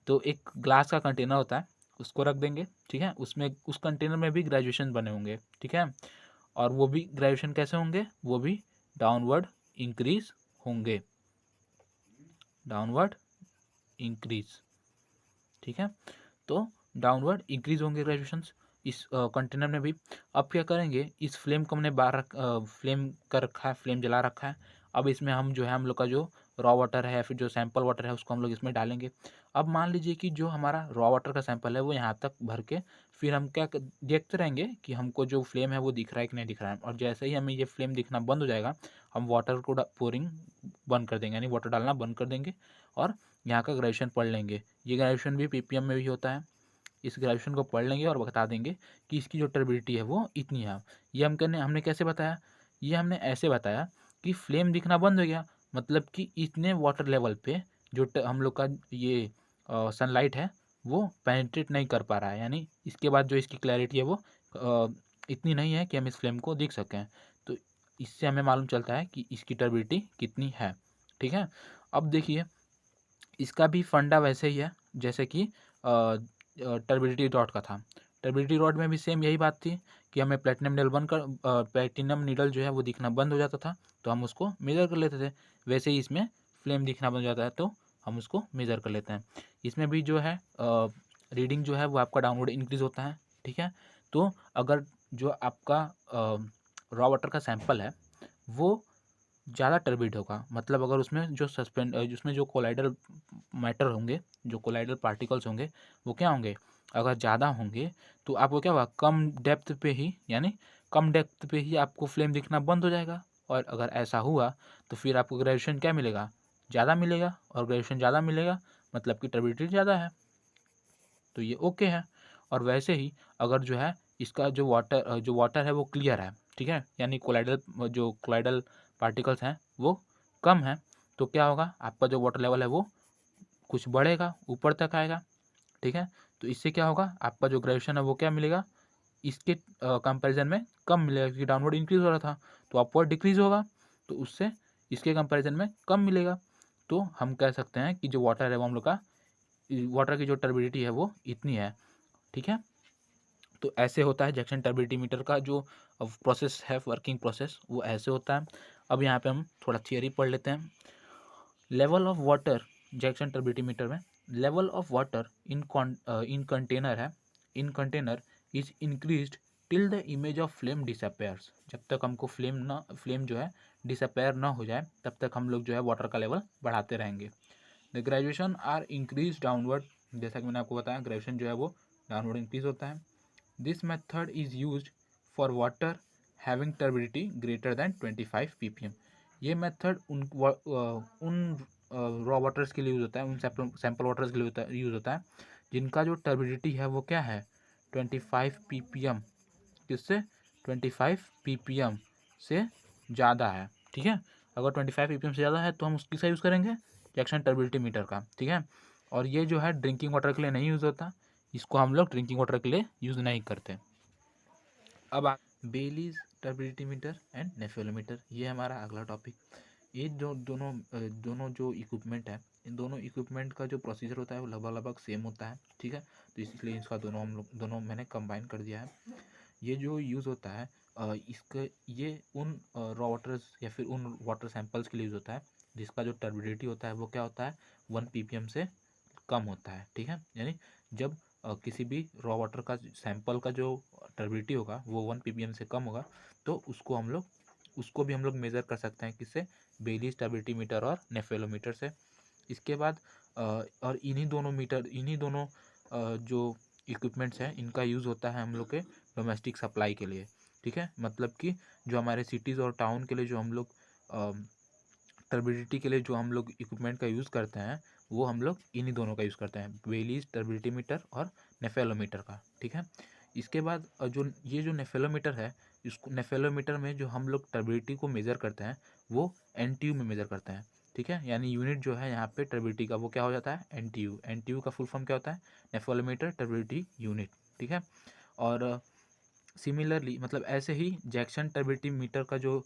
तो एक ग्लास का कंटेनर होता है उसको रख देंगे। ठीक है, उसमें उस कंटेनर में भी ग्रेजुएशन बने होंगे। ठीक है, और वो भी ग्रेजुएशन कैसे होंगे, वो भी डाउनवर्ड इंक्रीज होंगे, डाउनवर्ड इंक्रीज, ठीक है। तो डाउनवर्ड इंक्रीज होंगे ग्रेजुएशंस इस कंटेनर में भी। अब क्या करेंगे, इस फ्लेम को हमने फ्लेम कर रखा है, फ्लेम जला रखा है। अब इसमें हम जो है हम लोग का जो रॉ वाटर है या फिर जो सैंपल वाटर है उसको हम लोग इसमें डालेंगे। अब मान लीजिए कि जो हमारा रॉ वाटर का सैंपल है वो यहाँ तक भर के फिर हम देखते रहेंगे कि हमको जो फ्लेम है वो दिख रहा है कि नहीं दिख रहा है। और जैसे ही हमें ये फ्लेम दिखना बंद हो जाएगा, हम वाटर को पोरिंग बंद कर देंगे, यानी वाटर डालना बंद कर देंगे और यहाँ का ग्रेजुएशन पढ़ लेंगे। ये ग्रेजुएशन भी पीपीएम में भी होता है। इस ग्रेजुएशन को पढ़ लेंगे और बता देंगे कि इसकी जो टर्बिडिटी है वो इतनी है। ये हमने कैसे बताया, ये हमने ऐसे बताया कि फ्लेम दिखना बंद हो गया, मतलब कि इतने वाटर लेवल पे जो हम लोग का ये सनलाइट है वो पेनिट्रेट नहीं कर पा रहा है, यानी इसके बाद जो इसकी क्लैरिटी है वो इतनी नहीं है कि हम इस फ्लेम को देख सकें। तो इससे हमें मालूम चलता है कि इसकी टर्बिडिटी कितनी है, ठीक है। अब देखिए इसका भी फंडा वैसे ही है जैसे कि टर्बिडिटी रॉड का था। टर्बिडिटी रॉड में भी सेम यही बात थी कि हमें प्लेटिनम नीडल जो है वो दिखना बंद हो जाता था तो हम उसको मेज़र कर लेते थे। वैसे ही इसमें फ्लेम दिखना बंद हो जाता है तो हम उसको मेज़र कर लेते हैं। इसमें भी जो है रीडिंग जो है वो आपका डाउनवर्ड इंक्रीज़ होता है, ठीक है। तो अगर जो आपका रॉ वाटर का सैंपल है वो ज़्यादा टर्बिड होगा, मतलब अगर उसमें जो कोलाइडल मैटर होंगे, जो कोलाइडल पार्टिकल्स होंगे वो क्या होंगे, अगर ज़्यादा होंगे तो आपको क्या होगा, कम डेप्थ पे ही, यानी कम डेप्थ पे ही आपको फ्लेम दिखना बंद हो जाएगा। और अगर ऐसा हुआ तो फिर आपको ग्रेजुएशन क्या मिलेगा, ज़्यादा मिलेगा। और ग्रेजुएशन ज़्यादा मिलेगा मतलब कि टर्बिडिटी ज़्यादा है, तो ये ओके है। और वैसे ही अगर जो है इसका जो वाटर है वो क्लियर है, ठीक है, यानी कोलाइडल पार्टिकल्स हैं वो कम है, तो क्या होगा, आपका जो वाटर लेवल है वो कुछ बढ़ेगा, ऊपर तक आएगा, ठीक है। तो इससे क्या होगा, आपका जो ग्रेजुएशन है वो क्या मिलेगा, इसके कंपैरिजन में कम मिलेगा, क्योंकि डाउनवर्ड इंक्रीज हो रहा था तो अपवर्ड डिक्रीज होगा, तो उससे इसके कंपैरिजन में कम मिलेगा। तो हम कह सकते हैं कि जो वाटर है वो हम लोग का वाटर की जो टर्बिडिटी है वो इतनी है, ठीक है। तो ऐसे होता है जैक्सन टर्बिडिटी मीटर का जो प्रोसेस है, वर्किंग प्रोसेस वो ऐसे होता है। अब यहाँ पे हम थोड़ा थियरी पढ़ लेते हैं। Level of water Jackson turbidity meter में level of water in container है, in container is increased till the image of flame disappears. जब तक हमको फ्लेम जो है डिसअपेयर ना हो जाए तब तक हम लोग जो है वाटर का लेवल बढ़ाते रहेंगे। The graduation are increase downward, जैसा कि मैंने आपको बताया ग्रेजुएशन जो है वो डाउनवर्ड इंक्रीज होता है। This method is used for water having turbidity greater than 25 ppm। ये मेथड उन रॉ वाटर्स के लिए यूज़ होता है, उन सैंपल वाटर्स के लिए यूज़ होता है जिनका जो टर्बिडिटी है वो क्या है, 25 ppm, किससे 25 ppm से ज़्यादा है, ठीक है। अगर 25 ppm से ज़्यादा है तो हम उसकी सा यूज़ करेंगे, जैक्सन टर्बिडिटी मीटर का, ठीक है। और ये जो है ड्रिंकिंग वाटर के लिए नहीं यूज़ होता, इसको हम लोग ड्रिंकिंग वाटर के लिए यूज़ नहीं करते। अब बेलीज टर्बिडिटी मीटर एंड नेफेलोमीटर, ये हमारा अगला टॉपिक। ये जो दोनों जो इक्विपमेंट है, इन दोनों इक्विपमेंट का जो प्रोसीजर होता है वो लगभग सेम होता है, ठीक है। तो इसलिए इसका दोनों मैंने कंबाइन कर दिया है। ये जो यूज़ होता है इसका, ये उन रॉ वाटर्स या फिर उन वाटर सैंपल्स के लिए यूज़ होता है जिसका जो टर्बिडिटी होता है वो क्या होता है, 1 ppm से कम होता है, ठीक है। यानी जब किसी भी रॉ वाटर का सैंपल का जो टर्बिडिटी होगा वो 1 ppm से कम होगा तो उसको भी हम लोग मेज़र कर सकते हैं, किससे, बेलीज टर्बिडिटी मीटर और नेफेलोमीटर से। इसके बाद और इन्हीं दोनों जो इक्विपमेंट्स हैं इनका यूज़ होता है हम लोग के डोमेस्टिक सप्लाई के लिए, ठीक है। मतलब कि जो हमारे सिटीज़ और टाउन के लिए जो हम लोग टर्बिडिटी के लिए जो हम लोग इक्विपमेंट का यूज़ करते हैं वो हम लोग इन्हीं दोनों का यूज़ करते हैं, बेलीज टर्बिडिटी मीटर और नेफेलोमीटर का, ठीक है। इसके बाद ये जो नेफेलोमीटर है, इसको नेफेलोमीटर में जो हम लोग टर्बिडिटी को मेज़र करते हैं वो NTU में मेज़र करते हैं, ठीक है। यानी यूनिट जो है यहाँ पे टर्बिडिटी का वो क्या हो जाता है, NTU। NTU का फुल फॉर्म क्या होता है, नेफेलोमीटर टर्बिडिटी यूनिट, ठीक है। और सिमिलरली मतलब ऐसे ही जैक्सन टर्बिडिटी मीटर का जो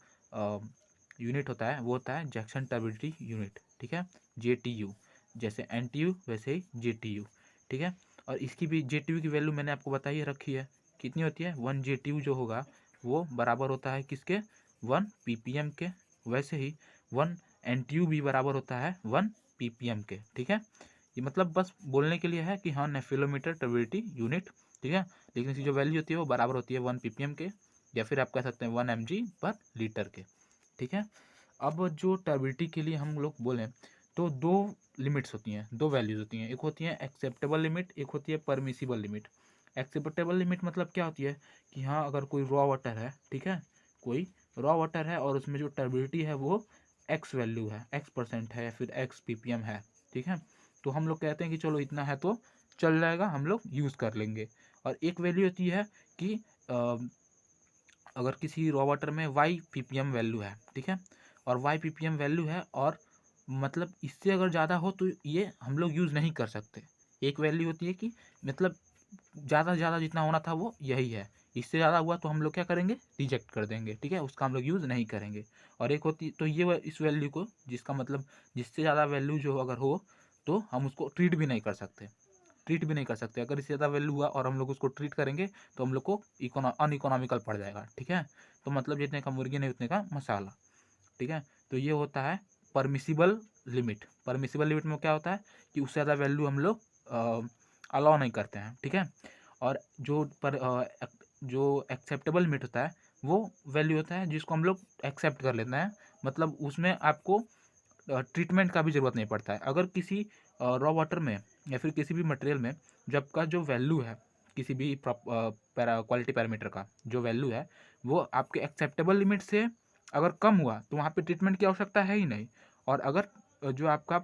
यूनिट होता है वो होता है जैक्सन टर्बिडिटी यूनिट, ठीक है, JTU। जैसे NTU वैसे ही JTU, ठीक है। और इसकी भी JTU की वैल्यू मैंने आपको बताई रखी है, कितनी होती है, 1 JTU जो होगा वो बराबर होता है किसके, 1 ppm के। वैसे ही 1 NTU भी बराबर होता है 1 ppm के। ठीक है, ये मतलब बस बोलने के लिए है कि हाँ नेफिलोमीटर टर्बिडिटी यूनिट। ठीक है, लेकिन इसकी जो वैल्यू होती है वो बराबर होती है 1 ppm के, या फिर आप कह सकते हैं 1 mg/लीटर के। ठीक है, अब जो टर्बिडिटी के लिए हम लोग बोलें तो दो लिमिट्स होती हैं, दो वैल्यूज होती हैं, एक होती है एक्सेप्टेबल लिमिट, एक होती है परमिसिबल लिमिट। एक्सेप्टेबल लिमिट मतलब क्या होती है कि हाँ अगर कोई रॉ वाटर है, ठीक है, कोई रॉ वाटर है और उसमें जो टर्बिडिटी है वो एक्स वैल्यू है, x% है या फिर x ppm है। ठीक है, तो हम लोग कहते हैं कि चलो इतना है तो चल जाएगा, हम लोग यूज़ कर लेंगे। और एक वैल्यू होती है कि अगर किसी रॉ वाटर में y ppm वैल्यू है, ठीक है, और y ppm वैल्यू है और मतलब इससे अगर ज़्यादा हो तो ये हम लोग यूज़ नहीं कर सकते। एक वैल्यू होती है कि मतलब ज़्यादा से ज़्यादा जितना होना था वो यही है, इससे ज़्यादा हुआ तो हम लोग क्या करेंगे, रिजेक्ट कर देंगे। ठीक है, उसका हम लोग यूज़ नहीं करेंगे। और एक होती तो ये इस वैल्यू को, जिसका मतलब जिससे ज़्यादा वैल्यू जो अगर हो तो हम उसको ट्रीट भी नहीं कर सकते, ट्रीट भी नहीं कर सकते। अगर इससे ज़्यादा वैल्यू हुआ और हम लोग उसको ट्रीट करेंगे तो हम लोग को अनइकोनॉमिकल पड़ जाएगा। ठीक है, तो मतलब जितने का मुर्गी नहीं उतने का मसाला। ठीक है, तो ये होता है परमिसिबल लिमिट। परमिसिबल लिमिट में क्या होता है कि उससे ज़्यादा वैल्यू हम लोग अलाउ नहीं करते हैं। ठीक है, और जो एक्सेप्टेबल लिमिट होता है वो वैल्यू होता है जिसको हम लोग एक्सेप्ट कर लेते हैं, मतलब उसमें आपको ट्रीटमेंट का भी ज़रूरत नहीं पड़ता है। अगर किसी रॉ वाटर में या फिर किसी भी मटेरियल में जब का जो वैल्यू है, किसी भी क्वालिटी पैरामीटर का जो वैल्यू है वो आपके एक्सेप्टेबल लिमिट से अगर कम हुआ तो वहाँ पे ट्रीटमेंट की आवश्यकता है ही नहीं। और अगर जो आपका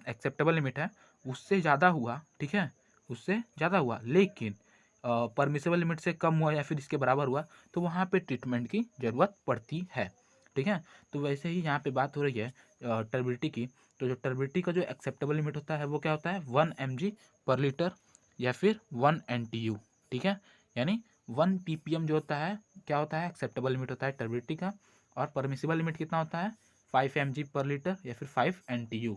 एक्सेप्टेबल लिमिट है उससे ज़्यादा हुआ, ठीक है, उससे ज़्यादा हुआ लेकिन परमिसेबल लिमिट से कम हुआ या फिर इसके बराबर हुआ तो वहाँ पे ट्रीटमेंट की ज़रूरत पड़ती है। ठीक है, तो वैसे ही यहाँ पे बात हो रही है टर्बिडिटी की। तो जो टर्बिडिटी का जो एक्सेप्टेबल लिमिट होता है वो क्या होता है 1 mg/लीटर या फिर 1 NTU। ठीक है, यानी 1 ppm जो होता है क्या होता है, एक्सेप्टेबल लिमिट होता है टर्बिडिटी का। और परमिसिबल लिमिट कितना होता है 5 mg/लीटर या फिर 5 NTU।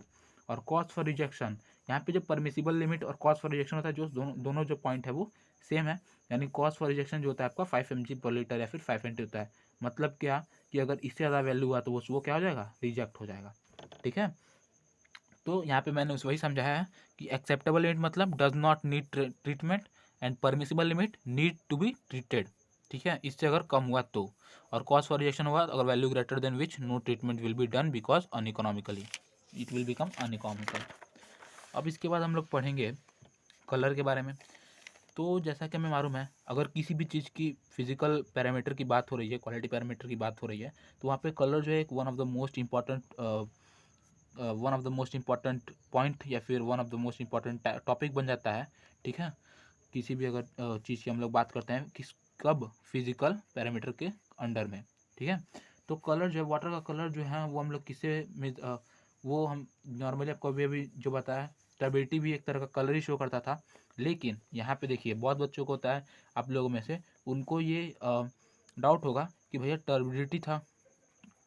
और कॉज फॉर रिजेक्शन, यहाँ पे जो परमिसिबल लिमिट और कॉज फॉर रिजेक्शन होता है, जो दोनों जो पॉइंट है वो सेम है। यानी कॉज फॉर रिजेक्शन जो होता है आपका 5 mg/लीटर या फिर 5 NTU होता है। मतलब क्या कि अगर इससे ज़्यादा वैल्यू हुआ तो वो क्या हो जाएगा, रिजेक्ट हो जाएगा। ठीक है, तो यहाँ पे मैंने वही समझाया है कि एक्सेप्टेबल लिमिट मतलब does not need treatment and permissible limit need to be treated. ठीक है, इससे अगर कम हुआ तो। और कॉज फॉर रिजेक्शन हुआ अगर value greater than which no treatment will be done because uneconomically, it will become uneconomical. अब इसके बाद हम लोग पढ़ेंगे कलर के बारे में। तो जैसा कि हमें मालूम है अगर किसी भी चीज़ की फिजिकल पैरामीटर की बात हो रही है, क्वालिटी पैरामीटर की बात हो रही है, तो वहाँ पे कलर जो है एक one of the most important point या फिर one of the most important topic बन जाता है। ठीक है, किसी भी अगर चीज़ की हम लोग बात करते हैं किस कब फिजिकल पैरामीटर के अंडर में। ठीक है, तो कलर जो है, वाटर का कलर जो है वो हम लोग किसे में वो हम नॉर्मली आपको अभी जो बताया टर्बिडिटी भी एक तरह का कलर ही शो करता था। लेकिन यहाँ पे देखिए बहुत बच्चों को होता है, आप लोगों में से उनको ये डाउट होगा कि भैया टर्बिडिटी था,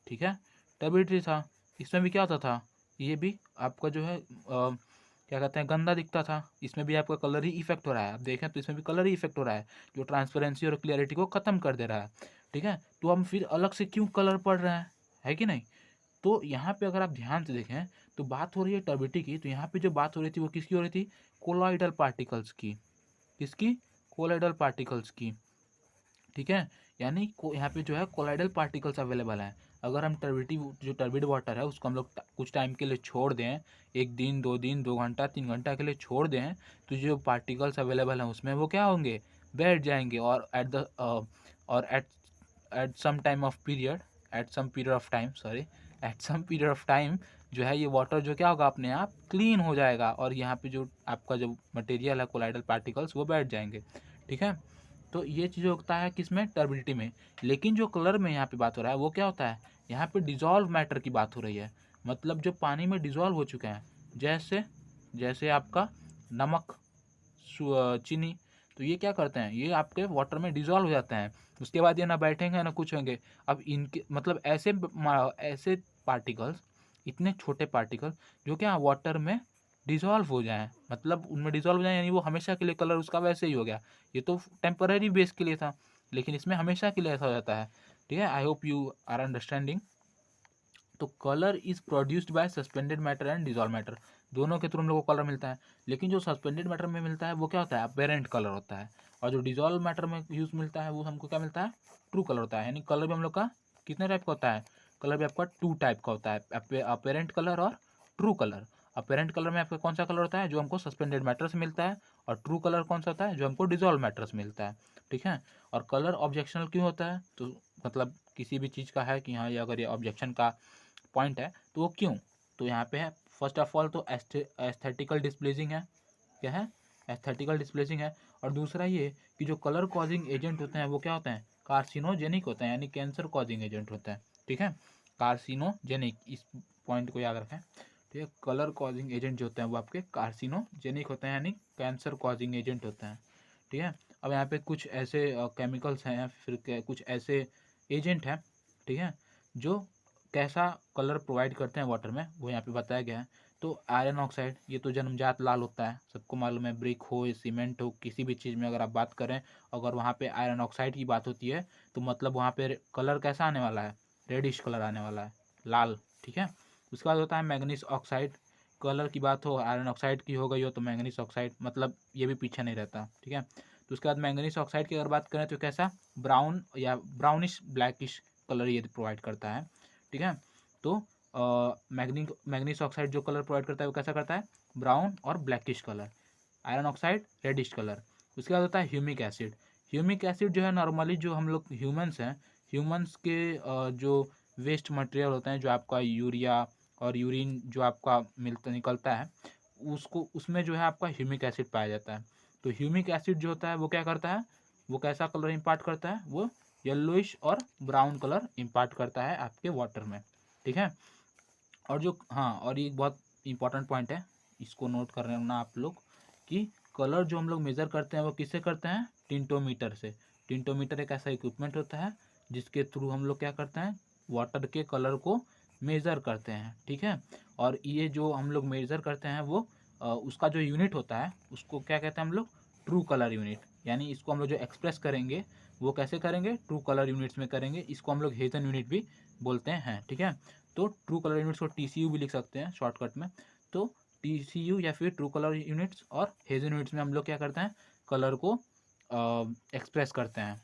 ठीक है, टर्बिडिटी था, इसमें भी क्या होता था, ये भी आपका जो है क्या कहते हैं गंदा दिखता था, इसमें भी आपका कलर ही इफेक्ट हो रहा है। आप देखें तो इसमें भी कलर ही इफेक्ट हो रहा है जो ट्रांसपेरेंसी और क्लियरिटी को ख़त्म कर दे रहा है। ठीक है, तो हम फिर अलग से क्यों कलर पड़ रहे हैं, है कि नहीं। तो यहाँ पे अगर आप ध्यान से देखें तो बात हो रही है टर्बिडिटी की, तो यहाँ पे जो बात हो रही थी वो किसकी हो रही थी, कोलॉइडल पार्टिकल्स की। किसकी, कोलॉइडल पार्टिकल्स की। ठीक है, यानी यहाँ पे जो है कोलॉइडल पार्टिकल्स अवेलेबल हैं। अगर हम टर्बिड वाटर है उसको हम लोग कुछ टाइम के लिए छोड़ दें, 1 दिन 2 दिन 2 घंटा 3 घंटा के लिए छोड़ दें, तो जो पार्टिकल्स अवेलेबल हैं उसमें वो क्या होंगे, बैठ जाएंगे। और at some time of period at some period of time sorry at some period of time जो है ये वाटर जो क्या होगा अपने आप क्लीन हो जाएगा और यहाँ पे जो आपका जो मटेरियल है कोलाइडल पार्टिकल्स वो बैठ जाएंगे। ठीक है, तो ये चीज़ होता है किसमें, टर्बिडिटी में। लेकिन जो कलर में यहाँ पे बात हो रहा है वो क्या होता है, यहाँ पे डिजॉल्व मैटर की बात हो रही है। मतलब जो पानी में डिजॉल्व हो चुके हैं, जैसे जैसे आपका नमक, चीनी, तो ये क्या करते हैं, ये आपके वाटर में डिजॉल्व हो जाते हैं। उसके बाद ये ना बैठेंगे ना कुछ होंगे। अब इनके मतलब ऐसे पार्टिकल्स, इतने छोटे पार्टिकल जो क्या वाटर में डिजॉल्व हो जाएं, मतलब उनमें डिजॉल्व हो जाए यानी वो हमेशा के लिए कलर उसका वैसे ही हो गया। ये तो टेम्पररी बेस के लिए था, लेकिन इसमें हमेशा के लिए ऐसा हो जाता है। ठीक है, I hope you are understanding. तो colour is produced by suspended matter and dissolve matter, दोनों के थ्रू हम लोग को कलर मिलता है। लेकिन जो सस्पेंडेड मैटर में मिलता है वो क्या होता है, अपेरेंट कलर होता है, और जो डिजॉल्व मैटर में यूज मिलता है वो हमको क्या मिलता है, ट्रू कलर होता है। यानी कलर भी हम लोग का कितने टाइप का होता है, कलर भी आपका 2 टाइप का होता है, अपेरेंट कलर और ट्रू कलर। अपेरेंट कलर में आपका कौन सा कलर होता है, जो हमको सस्पेंडेड मैटर से मिलता है, और ट्रू कलर कौन सा होता है, जो हमको डिजॉल्व मैटर से मिलता है। ठीक है, और कलर ऑब्जेक्शनल क्यों होता है, तो मतलब किसी भी चीज़ का है कि हाँ ये अगर ये ऑब्जेक्शन का पॉइंट है तो वो क्यों, तो यहाँ पे है फर्स्ट ऑफ ऑल तो एस्थेटिकल डिस्प्लेजिंग है, क्या है, एस्थेटिकल डिस्प्लेसिंग है। और दूसरा ये कि जो कलर कॉजिंग एजेंट होते हैं वो क्या होते हैं, कार्सिनोजेनिक होते हैं, यानी कैंसर कॉजिंग एजेंट होते हैं। ठीक है, कार्सिनोजेनिक, इस पॉइंट को याद रखें। ठीक है, कलर कॉजिंग एजेंट जो होते हैं वो आपके कार्सिनोजेनिक होते हैं, यानी कैंसर कॉजिंग एजेंट होते हैं। ठीक है, अब यहाँ पे कुछ ऐसे केमिकल्स हैं, फिर कुछ ऐसे एजेंट हैं, ठीक है, जो कैसा कलर प्रोवाइड करते हैं वाटर में, वो यहाँ पे बताया गया है। तो आयरन ऑक्साइड, ये तो जन्मजात लाल होता है, सबको मालूम है। ब्रिक हो, सीमेंट हो, किसी भी चीज़ में अगर आप बात करें, अगर वहाँ पे आयरन ऑक्साइड की बात होती है तो मतलब वहाँ पे कलर कैसा आने वाला है, रेडिश कलर आने वाला है, लाल। ठीक है, उसके बाद होता है मैग्नीज ऑक्साइड, कलर की बात हो, आयरन ऑक्साइड की हो गई हो तो मैग्नीज ऑक्साइड, मतलब ये भी पीछे नहीं रहता। ठीक है, तो उसके बाद मैग्नीज ऑक्साइड की अगर बात करें तो कैसा, ब्राउन या ब्राउनिश ब्लैकिश कलर ये प्रोवाइड करता है। ठीक है, तो मैग्नीज ऑक्साइड जो कलर प्रोवाइड करता है वो कैसा करता है, ब्राउन और blackish colour. Iron oxide reddish colour. उसके बाद होता है ह्यूमिक एसिड। ह्यूमिक एसिड जो है नॉर्मली जो हम लोग ह्यूमंस हैं, ह्यूमंस के जो वेस्ट मटेरियल होते हैं, जो आपका यूरिया और यूरिन जो आपका मिलता निकलता है, उसको उसमें जो है आपका ह्यूमिक एसिड पाया जाता है। तो ह्यूमिक एसिड जो होता है वो क्या करता है, वो कैसा कलर इम्पार्ट करता है, वो येलोइश और ब्राउन कलर इम्पार्ट करता है आपके वाटर में। ठीक है, और जो हाँ, और ये बहुत इंपॉर्टेंट पॉइंट है, इसको नोट कर लेना आप लोग, कि कलर जो हम लोग मेज़र करते हैं वो किससे करते हैं, टिंटोमीटर से। टिंटोमीटर एक ऐसा इक्विपमेंट होता है जिसके थ्रू हम लोग क्या करते हैं, वाटर के कलर को मेज़र करते हैं। ठीक है, और ये जो हम लोग मेज़र करते हैं वो उसका जो यूनिट होता है उसको क्या कहते हैं हम लोग, ट्रू कलर यूनिट। यानी इसको हम लोग जो एक्सप्रेस करेंगे वो कैसे करेंगे, ट्रू कलर यूनिट्स में करेंगे। इसको हम लोग हेजन यूनिट भी बोलते हैं। ठीक है, तो ट्रू कलर यूनिट्स को TCU भी लिख सकते हैं शॉर्टकट में। तो TCU या फिर ट्रू कलर यूनिट्स और हेजन यूनिट्स में हम लोग क्या करते हैं, कलर को एक्सप्रेस करते हैं।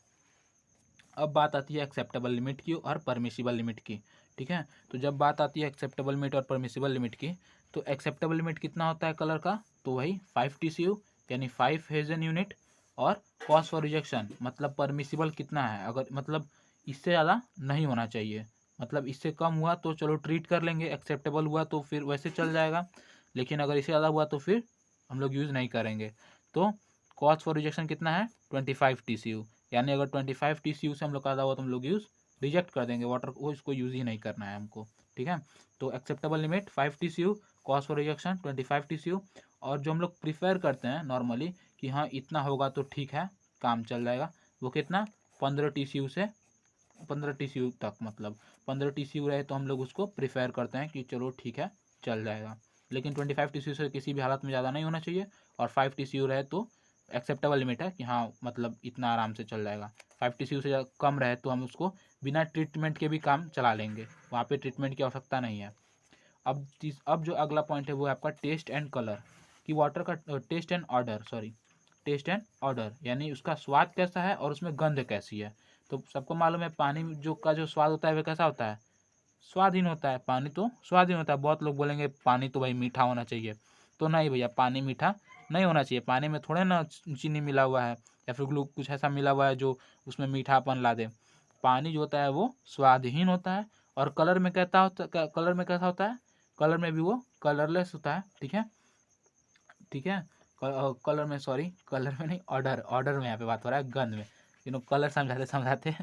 अब बात आती है एक्सेप्टेबल लिमिट की और परमिसिबल लिमिट की। ठीक है, तो जब बात आती है एक्सेप्टेबल लिमिट और परमिसिबल लिमिट की, तो एक्सेप्टेबल लिमिट कितना होता है कलर का, तो वही 5 TCU यानी 5 हेजन यूनिट, और कॉज फॉर रिजेक्शन मतलब परमिसिबल कितना है, अगर मतलब इससे ज़्यादा नहीं होना चाहिए, मतलब इससे कम हुआ तो चलो ट्रीट कर लेंगे, एक्सेप्टेबल हुआ तो फिर वैसे चल जाएगा, लेकिन अगर इससे ज़्यादा हुआ तो फिर हम लोग यूज़ नहीं करेंगे। तो कॉज फॉर रिजेक्शन कितना है, 25 TCU, यानी अगर 25 TCU से हम लोग का ज़्यादा हुआ तो हम लोग यूज़ रिजेक्ट कर देंगे वाटर को, इसको यूज़ ही नहीं करना है हमको। ठीक है, तो acceptable limit 5 TCU, cause for rejection 25 TCU, और जो हम लोग प्रीफर करते हैं नॉर्मली कि हाँ इतना होगा तो ठीक है, काम चल जाएगा, वो कितना, 15 TCU से 15 TCU तक, मतलब 15 TCU रहे तो हम लोग उसको प्रीफर करते हैं कि चलो ठीक है चल जाएगा। लेकिन 25 TCU से किसी भी हालत में ज़्यादा नहीं होना चाहिए, और 5 TCU रहे तो एक्सेप्टेबल लिमिट है कि हाँ मतलब इतना आराम से चल जाएगा। 5 TCU से कम रहे तो हम उसको बिना ट्रीटमेंट के भी काम चला लेंगे, वहाँ पे ट्रीटमेंट की आवश्यकता नहीं है। अब जो अगला पॉइंट है वो है आपका टेस्ट एंड कलर, कि वाटर का taste and odour, sorry, taste and odour, यानी उसका स्वाद कैसा है और उसमें गंध कैसी है। तो सबको मालूम है पानी जो का जो स्वाद होता है वह कैसा होता है, स्वादहीन होता है। पानी तो स्वादहीन होता है, बहुत लोग बोलेंगे पानी तो भाई मीठा होना चाहिए, तो नहीं भैया, पानी मीठा नहीं होना चाहिए। पानी में थोड़े ना चीनी मिला हुआ है या फिर कुछ ऐसा मिला हुआ है जो उसमें मीठापन ला दे। पानी जो होता है वो स्वादहीन होता है, और कलर में कहता होता कलर में कैसा होता है, कलर में भी वो कलरलेस होता है। ठीक है, ठीक है, कलर में, सॉरी कलर में नहीं, ऑर्डर, ऑर्डर में यहाँ पे बात हो रहा है, गंध में, कलर समझाते समझाते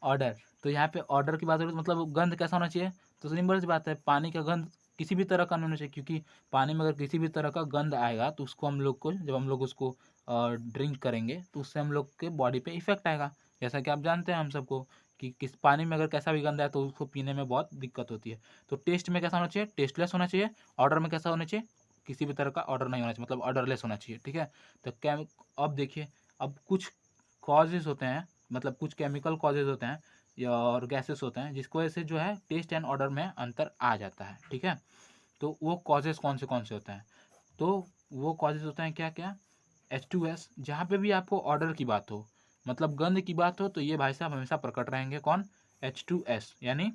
ऑर्डर। तो यहाँ पे ऑर्डर की बात हो रही है, मतलब गंध कैसा होना चाहिए, तो सिंपल सी बात है, पानी का गंध किसी भी तरह का नहीं होना चाहिए, क्योंकि पानी में अगर किसी भी तरह का गंध आएगा तो उसको हम लोग को, जब हम लोग उसको ड्रिंक करेंगे तो उससे हम लोग के बॉडी पे इफेक्ट आएगा। जैसा कि आप जानते हैं हम सबको कि किस पानी में अगर कैसा भी गंध आए तो उसको पीने में बहुत दिक्कत होती है। तो टेस्ट में कैसा होना चाहिए, टेस्टलेस होना चाहिए। ऑर्डर में कैसा होना चाहिए, किसी भी तरह का ऑर्डर नहीं होना चाहिए, मतलब ऑर्डरलेस होना चाहिए। ठीक है, तो क्या, अब देखिए, अब कुछ कॉजेज होते हैं मतलब कुछ केमिकल कॉजेज होते हैं या और गैसेस होते हैं जिसकी वजह से जो है टेस्ट एंड ऑर्डर में अंतर आ जाता है। ठीक है, तो वो कॉजेज कौन से होते हैं? तो वो कॉजेज होते हैं क्या क्या? H2S, जहाँ पे भी आपको ऑर्डर की बात हो, मतलब गंध की बात हो, तो ये भाई साहब हमेशा प्रकट रहेंगे। कौन? H2S, यानी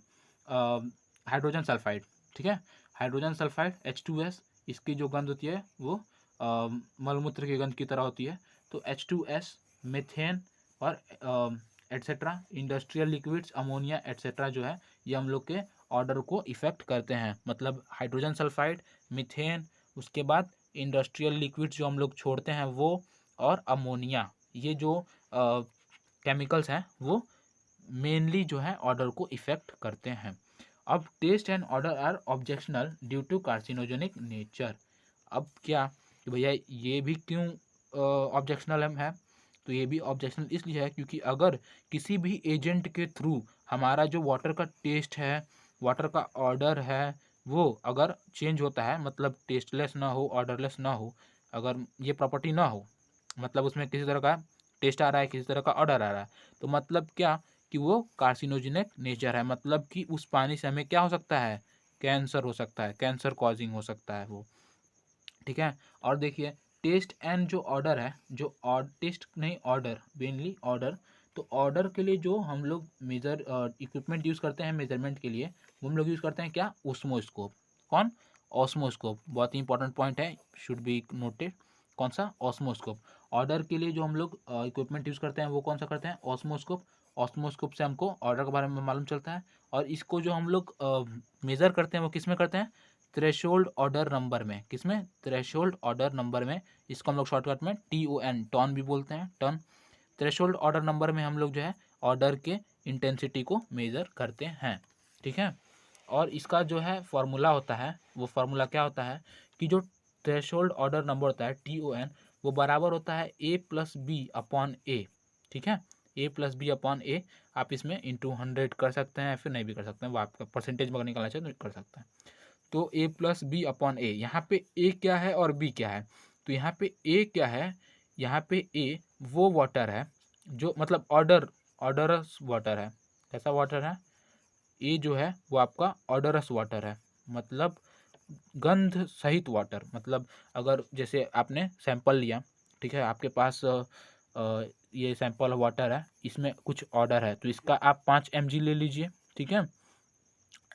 हाइड्रोजन सल्फाइड। ठीक है, हाइड्रोजन सल्फाइड H2S, इसकी जो गंध होती है वो मलमूत्र की गंध की तरह होती है। तो H2S, मीथेन और etcetera, industrial liquids, ammonia etcetera जो है ये हम लोग के ऑर्डर को इफेक्ट करते हैं। मतलब हाइड्रोजन सल्फाइड, मीथेन, उसके बाद इंडस्ट्रियल लिक्विड्स जो हम लोग छोड़ते हैं वो, और अमोनिया, ये जो केमिकल्स हैं वो मेनली जो है ऑर्डर को इफेक्ट करते हैं। अब taste and odour are objectional due to carcinogenic nature. अब क्या कि भैया ये भी क्यों ऑब्जेक्शनल है? तो ये भी ऑब्जेक्शनल इसलिए है क्योंकि अगर किसी भी एजेंट के थ्रू हमारा जो वाटर का टेस्ट है, वाटर का ऑर्डर है, वो अगर चेंज होता है, मतलब टेस्टलेस ना हो, ऑर्डरलेस ना हो, अगर ये प्रॉपर्टी ना हो, मतलब उसमें किसी तरह का टेस्ट आ रहा है, किसी तरह का ऑर्डर आ रहा है, तो मतलब क्या कि वो कार्सिनोजेनिक नेचर है। मतलब कि उस पानी से हमें क्या हो सकता है? कैंसर हो सकता है, कैंसर कॉजिंग हो सकता है वो। ठीक है, और देखिए टेस्ट एंड जो ऑर्डर है, जो टेस्ट नहीं ऑर्डर, मेनली ऑर्डर, तो ऑर्डर के लिए जो हम लोग मेजर इक्विपमेंट यूज़ करते हैं मेजरमेंट के लिए, वो हम लोग यूज़ करते हैं क्या? ओस्मोस्कोप। कौन? ऑस्मोस्कोप। बहुत ही इंपॉर्टेंट पॉइंट है, शुड बी नोटेड। कौन सा? ऑस्मोस्कोप। ऑर्डर के लिए जो हम लोग इक्विपमेंट यूज़ करते हैं वो कौन सा करते हैं? ऑस्मोस्कोप। ऑस्मोस्कोप से हमको ऑर्डर के बारे में मालूम चलता है। और इसको जो हम लोग मेज़र करते हैं वो किस में करते हैं? थ्रेशोल्ड ऑर्डर नंबर में। किसमें? थ्रेशोल्ड ऑर्डर नंबर में। इसको हम लोग शॉर्टकट में TON, टॉन भी बोलते हैं, टन। थ्रेशोल्ड ऑर्डर नंबर में हम लोग जो है ऑर्डर के इंटेंसिटी को मेज़र करते हैं। ठीक है, और इसका जो है फॉर्मूला होता है, वो फार्मूला क्या होता है कि जो थ्रेशोल्ड ऑर्डर नंबर होता है TON, वो बराबर होता है A+B/A। ठीक है, A+B/A। आप इसमें इंटू 100 कर सकते हैं, फिर नहीं भी कर सकते हैं, वो आपका परसेंटेज में निकालना चाहिए तो कर सकते हैं। तो A+B/A, यहाँ पे A क्या है और B क्या है? तो यहाँ पे A क्या है? यहाँ पे A वो वाटर है जो मतलब ऑर्डरस वाटर है। कैसा वाटर है? A जो है वो आपका ऑर्डरस वाटर है, मतलब गंध सहित वाटर। मतलब अगर जैसे आपने सैंपल लिया, ठीक है, आपके पास ये सैंपल वाटर है, इसमें कुछ ऑर्डर है, तो इसका आप 5 mg ले लीजिए। ठीक है,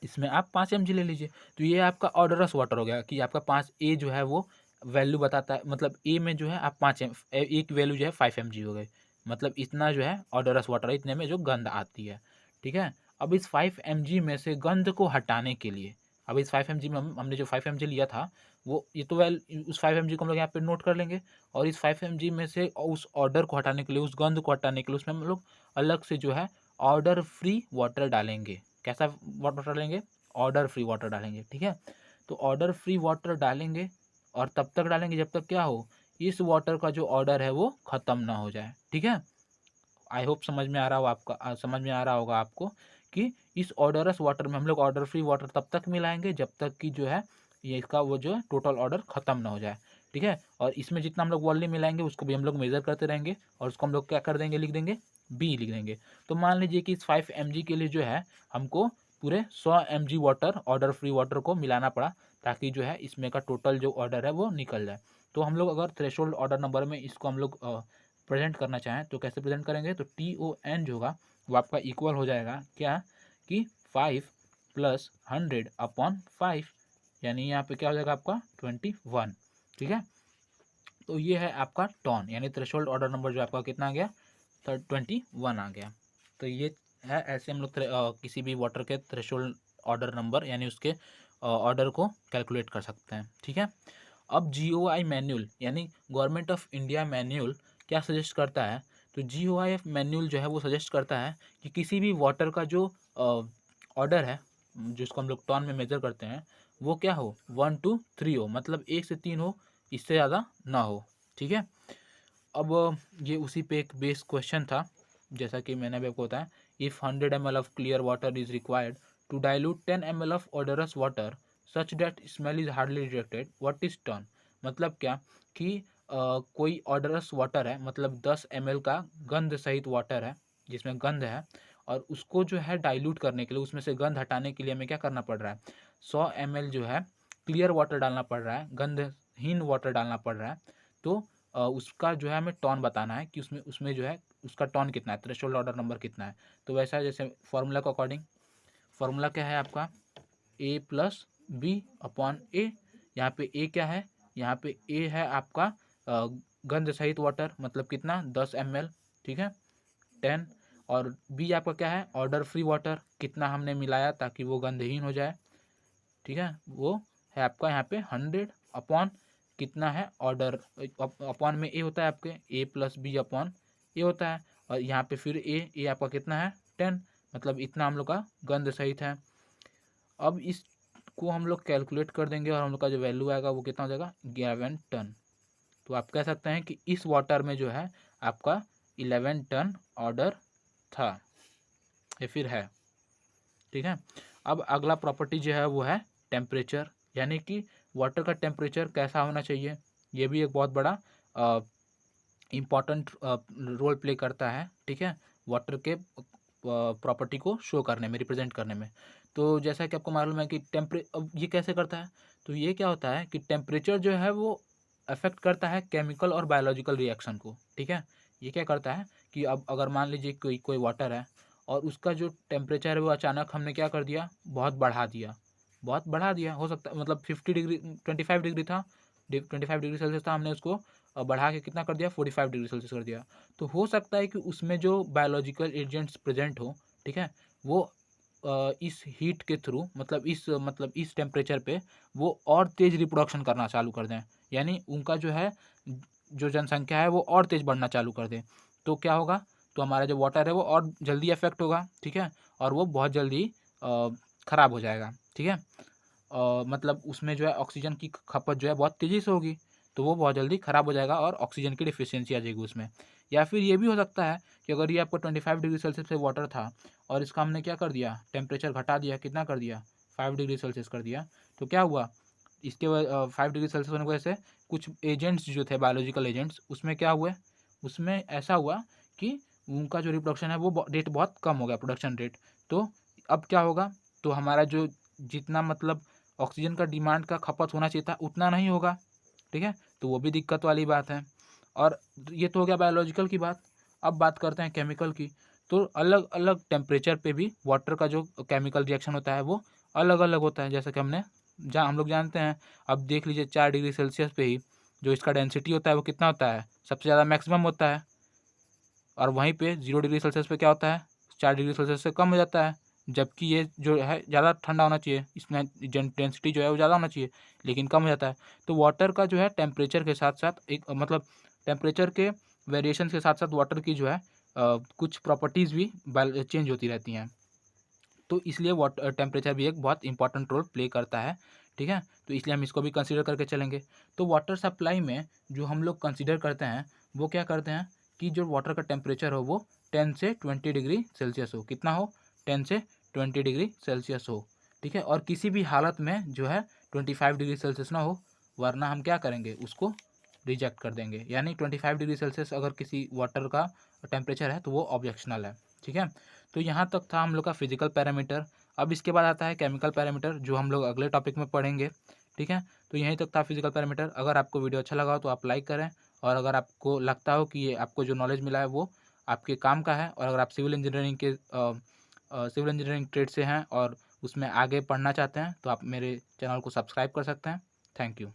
इसमें आप 5 mg ले लीजिए, तो ये आपका ऑर्डरस वाटर हो गया कि आपका 5 A जो है वो वैल्यू बताता है, मतलब A में जो है आप 5 एक वैल्यू जो है 5 mg हो गई, मतलब इतना जो है ऑर्डरस वाटर है, इतने में जो गंध आती है। ठीक है, अब इस 5 mg में से गंध को हटाने के लिए, अब इस 5 mg में हमने जो 5 mg लिया था वो, ये तो उस 5 mg को हम लोग यहाँ पे नोट कर लेंगे, और इस 5 mg में से उस ऑर्डर को हटाने के लिए, उस गंध को हटाने के लिए उसमें हम लोग अलग से जो है ऑर्डर फ्री वाटर डालेंगे। कैसा वाटर डालेंगे? ऑर्डर फ्री वाटर डालेंगे। ठीक है, तो ऑर्डर फ्री वाटर डालेंगे, और तब तक डालेंगे जब तक क्या हो, इस वाटर का जो ऑर्डर है वो ख़त्म ना हो जाए। ठीक है, आई होप समझ में आ रहा हो आपका, समझ में आ रहा होगा आपको कि इस ऑर्डरस वाटर में हम लोग ऑर्डर फ्री वाटर तब तक मिलाएंगे जब तक कि जो है ये इसका वो जो है टोटल ऑर्डर ख़त्म ना हो जाए। ठीक है, और इसमें जितना हम लोग वॉल्यूम मिलाएंगे उसको भी हम लोग मेज़र करते रहेंगे, और उसको हम लोग क्या कर देंगे? लिख देंगे, B लिख देंगे। तो मान लीजिए कि इस 5 mg के लिए जो है हमको पूरे 100 mg water, order free water को मिलाना पड़ा, ताकि जो है इसमें का टोटल जो ऑर्डर है वो निकल जाए। तो हम लोग अगर थ्रेशोल्ड ऑर्डर नंबर में इसको हम लोग प्रेजेंट करना चाहें तो कैसे प्रेजेंट करेंगे? तो TON जो होगा वो आपका इक्वल हो जाएगा क्या कि 5 + 100/5, यानी यहाँ पे क्या हो जाएगा आपका 21। ठीक है, तो ये है आपका टॉन, यानी थ्रेशोल्ड ऑर्डर नंबर जो आपका कितना आ गया? 21 आ गया। तो ये है, ऐसे हम लोग किसी भी वाटर के थ्रेशोल्ड ऑर्डर नंबर यानी उसके ऑर्डर को कैलकुलेट कर सकते हैं। ठीक है, अब GOI मैनुअल यानी गवर्नमेंट ऑफ इंडिया मैनुअल क्या सजेस्ट करता है? तो GOI मैनुअल जो है वो सजेस्ट करता है कि किसी भी वाटर का जो ऑर्डर है, जिसको हम लोग टन में मेजर करते हैं, वो क्या हो? 1 to 3 हो, मतलब 1 से 3 हो, इससे ज़्यादा ना हो। ठीक है, अब ये उसी पे एक बेस क्वेश्चन था, जैसा कि मैंने अभी आपको बताया, if 100 ml of clear water is required to dilute 10 ml of odorous water such that smell is hardly detected, what is turn? मतलब क्या कि कोई ऑर्डरस वाटर है, मतलब 10 ml का गंध सहित वाटर है, जिसमें गंध है, और उसको जो है डाइल्यूट करने के लिए, उसमें से गंध हटाने के लिए हमें क्या करना पड़ रहा है, 100 ml जो है क्लियर वाटर डालना पड़ रहा है, गंधहीन वाटर डालना पड़ रहा है। तो उसका जो है हमें टोन बताना है कि उसमें उसमें जो है उसका टोन कितना है, थ्रेशोल्ड ऑर्डर नंबर कितना है। तो वैसा जैसे फॉर्मूला के अकॉर्डिंग, फॉर्मूला क्या है आपका, A प्लस बी अपॉन ए। यहाँ पे ए क्या है, यहाँ पे ए है आपका गंध सहित वाटर, मतलब कितना 10 ml, ठीक है 10। और बी आपका क्या है, ऑर्डर फ्री वाटर, कितना हमने मिलाया ताकि वो गंधहीन हो जाए, ठीक है, वो है आपका यहाँ पे 100 अपॉन कितना है ऑर्डर, अपॉन में ए होता है आपके, ए प्लस बी अपॉन ए होता है, और यहाँ पे फिर ए आपका कितना है 10, मतलब इतना हम लोग का गंध सहित है। अब इसको हम लोग कैलकुलेट कर देंगे और हम लोग का जो वैल्यू आएगा वो कितना हो जाएगा 11 टन। तो आप कह सकते हैं कि इस वाटर में जो है आपका 11 टन ऑर्डर था या फिर है, ठीक है। अब अगला प्रॉपर्टी जो है वो है टेम्परेचर, यानी कि वाटर का टेम्परेचर कैसा होना चाहिए, ये भी एक बहुत बड़ा इम्पॉर्टेंट रोल प्ले करता है, ठीक है, वाटर के प्रॉपर्टी को शो करने में, रिप्रेजेंट करने में। तो जैसा कि आपको मालूम है कि अब ये कैसे करता है, तो ये क्या होता है कि टेम्परेचर जो है वो अफेक्ट करता है केमिकल और बायोलॉजिकल रिएक्शन को, ठीक है। ये क्या करता है कि अब अगर मान लीजिए कोई वाटर है और उसका जो टेम्परेचर है वो अचानक हमने क्या कर दिया, बहुत बढ़ा दिया, हो सकता है मतलब 50 डिग्री 25 डिग्री था, 25 डिग्री सेल्सियस था, हमने उसको बढ़ा के कितना कर दिया 45 डिग्री सेल्सियस कर दिया। तो हो सकता है कि उसमें जो बायोलॉजिकल एजेंट्स प्रेजेंट हो, ठीक है, वो इस हीट के थ्रू, मतलब इस टेम्परेचर पे वो और तेज़ रिप्रोडक्शन करना चालू कर दें, यानी उनका जो है जो जनसंख्या है वो और तेज़ बढ़ना चालू कर दें। तो क्या होगा, तो हमारा जो वाटर है वो और जल्दी अफेक्ट होगा, ठीक है, और वो बहुत जल्दी ख़राब हो जाएगा, ठीक है। मतलब उसमें जो है ऑक्सीजन की खपत जो है बहुत तेज़ी से होगी, तो वो बहुत जल्दी ख़राब हो जाएगा और ऑक्सीजन की डिफिशियंसी आ जाएगी उसमें। या फिर ये भी हो सकता है कि अगर ये आपका 25 डिग्री सेल्सियस पे वाटर था और इसका हमने क्या कर दिया, टेम्परेचर घटा दिया, कितना कर दिया 5 डिग्री सेल्सियस कर दिया, तो क्या हुआ, इसके 5 डिग्री सेल्सियस होने की वजह से कुछ एजेंट्स जो थे बायोलॉजिकल एजेंट्स, उसमें क्या हुए, उसमें ऐसा हुआ कि उनका जो रिप्रोडक्शन है वो रेट बहुत कम हो गया, प्रोडक्शन रेट। तो अब क्या होगा, तो हमारा जो जितना मतलब ऑक्सीजन का डिमांड का खपत होना चाहिए था उतना नहीं होगा, ठीक है, तो वो भी दिक्कत वाली बात है। और ये तो हो गया बायोलॉजिकल की बात। अब बात करते हैं केमिकल की। तो अलग अलग टेम्परेचर पे भी वाटर का जो केमिकल रिएक्शन होता है वो अलग अलग होता है, जैसा कि हम लोग जानते हैं। अब देख लीजिए 4 डिग्री सेल्सियस पे ही जो इसका डेंसिटी होता है वो कितना होता है, सबसे ज़्यादा मैक्सिमम होता है, और वहीं पे 0 डिग्री सेल्सियस पे क्या होता है, 4 डिग्री सेल्सियस से कम हो जाता है। जबकि ये जो है ज़्यादा ठंडा होना चाहिए, इसमें डेंसिटी जो है वो ज़्यादा होना चाहिए, लेकिन कम हो जाता है। तो वाटर का जो है टेम्परेचर के साथ साथ एक मतलब टेम्परेचर के वेरिएशन के साथ साथ वाटर की जो है कुछ प्रॉपर्टीज़ भी चेंज होती रहती हैं। तो इसलिए वाटर टेम्परेचर भी एक बहुत इंपॉर्टेंट रोल प्ले करता है, ठीक है। तो इसलिए हम इसको भी कंसीडर करके चलेंगे। तो वाटर सप्लाई में जो हम लोग कंसीडर करते हैं वो क्या करते हैं कि जो वाटर का टेम्परेचर हो वो 10 से 20 डिग्री सेल्सियस हो, कितना हो 10 से 20 डिग्री सेल्सियस हो, ठीक है। और किसी भी हालत में जो है 25 डिग्री सेल्सियस ना हो, वरना हम क्या करेंगे, उसको रिजेक्ट कर देंगे। यानी 25 डिग्री सेल्सियस अगर किसी वाटर का टेम्परेचर है तो वो ऑब्जेक्शनल है, ठीक है। तो यहाँ तक था हम लोग का फिजिकल पैरामीटर। अब इसके बाद आता है केमिकल पैरामीटर, जो हम लोग अगले टॉपिक में पढ़ेंगे, ठीक है। तो यहीं तक था फिजिकल पैरामीटर। अगर आपको वीडियो अच्छा लगा हो तो आप लाइक करें, और अगर आपको लगता हो कि ये आपको जो नॉलेज मिला है वो आपके काम का है, और अगर आप सिविल इंजीनियरिंग ट्रेड से हैं और उसमें आगे पढ़ना चाहते हैं तो आप मेरे चैनल को सब्सक्राइब कर सकते हैं। Thank you.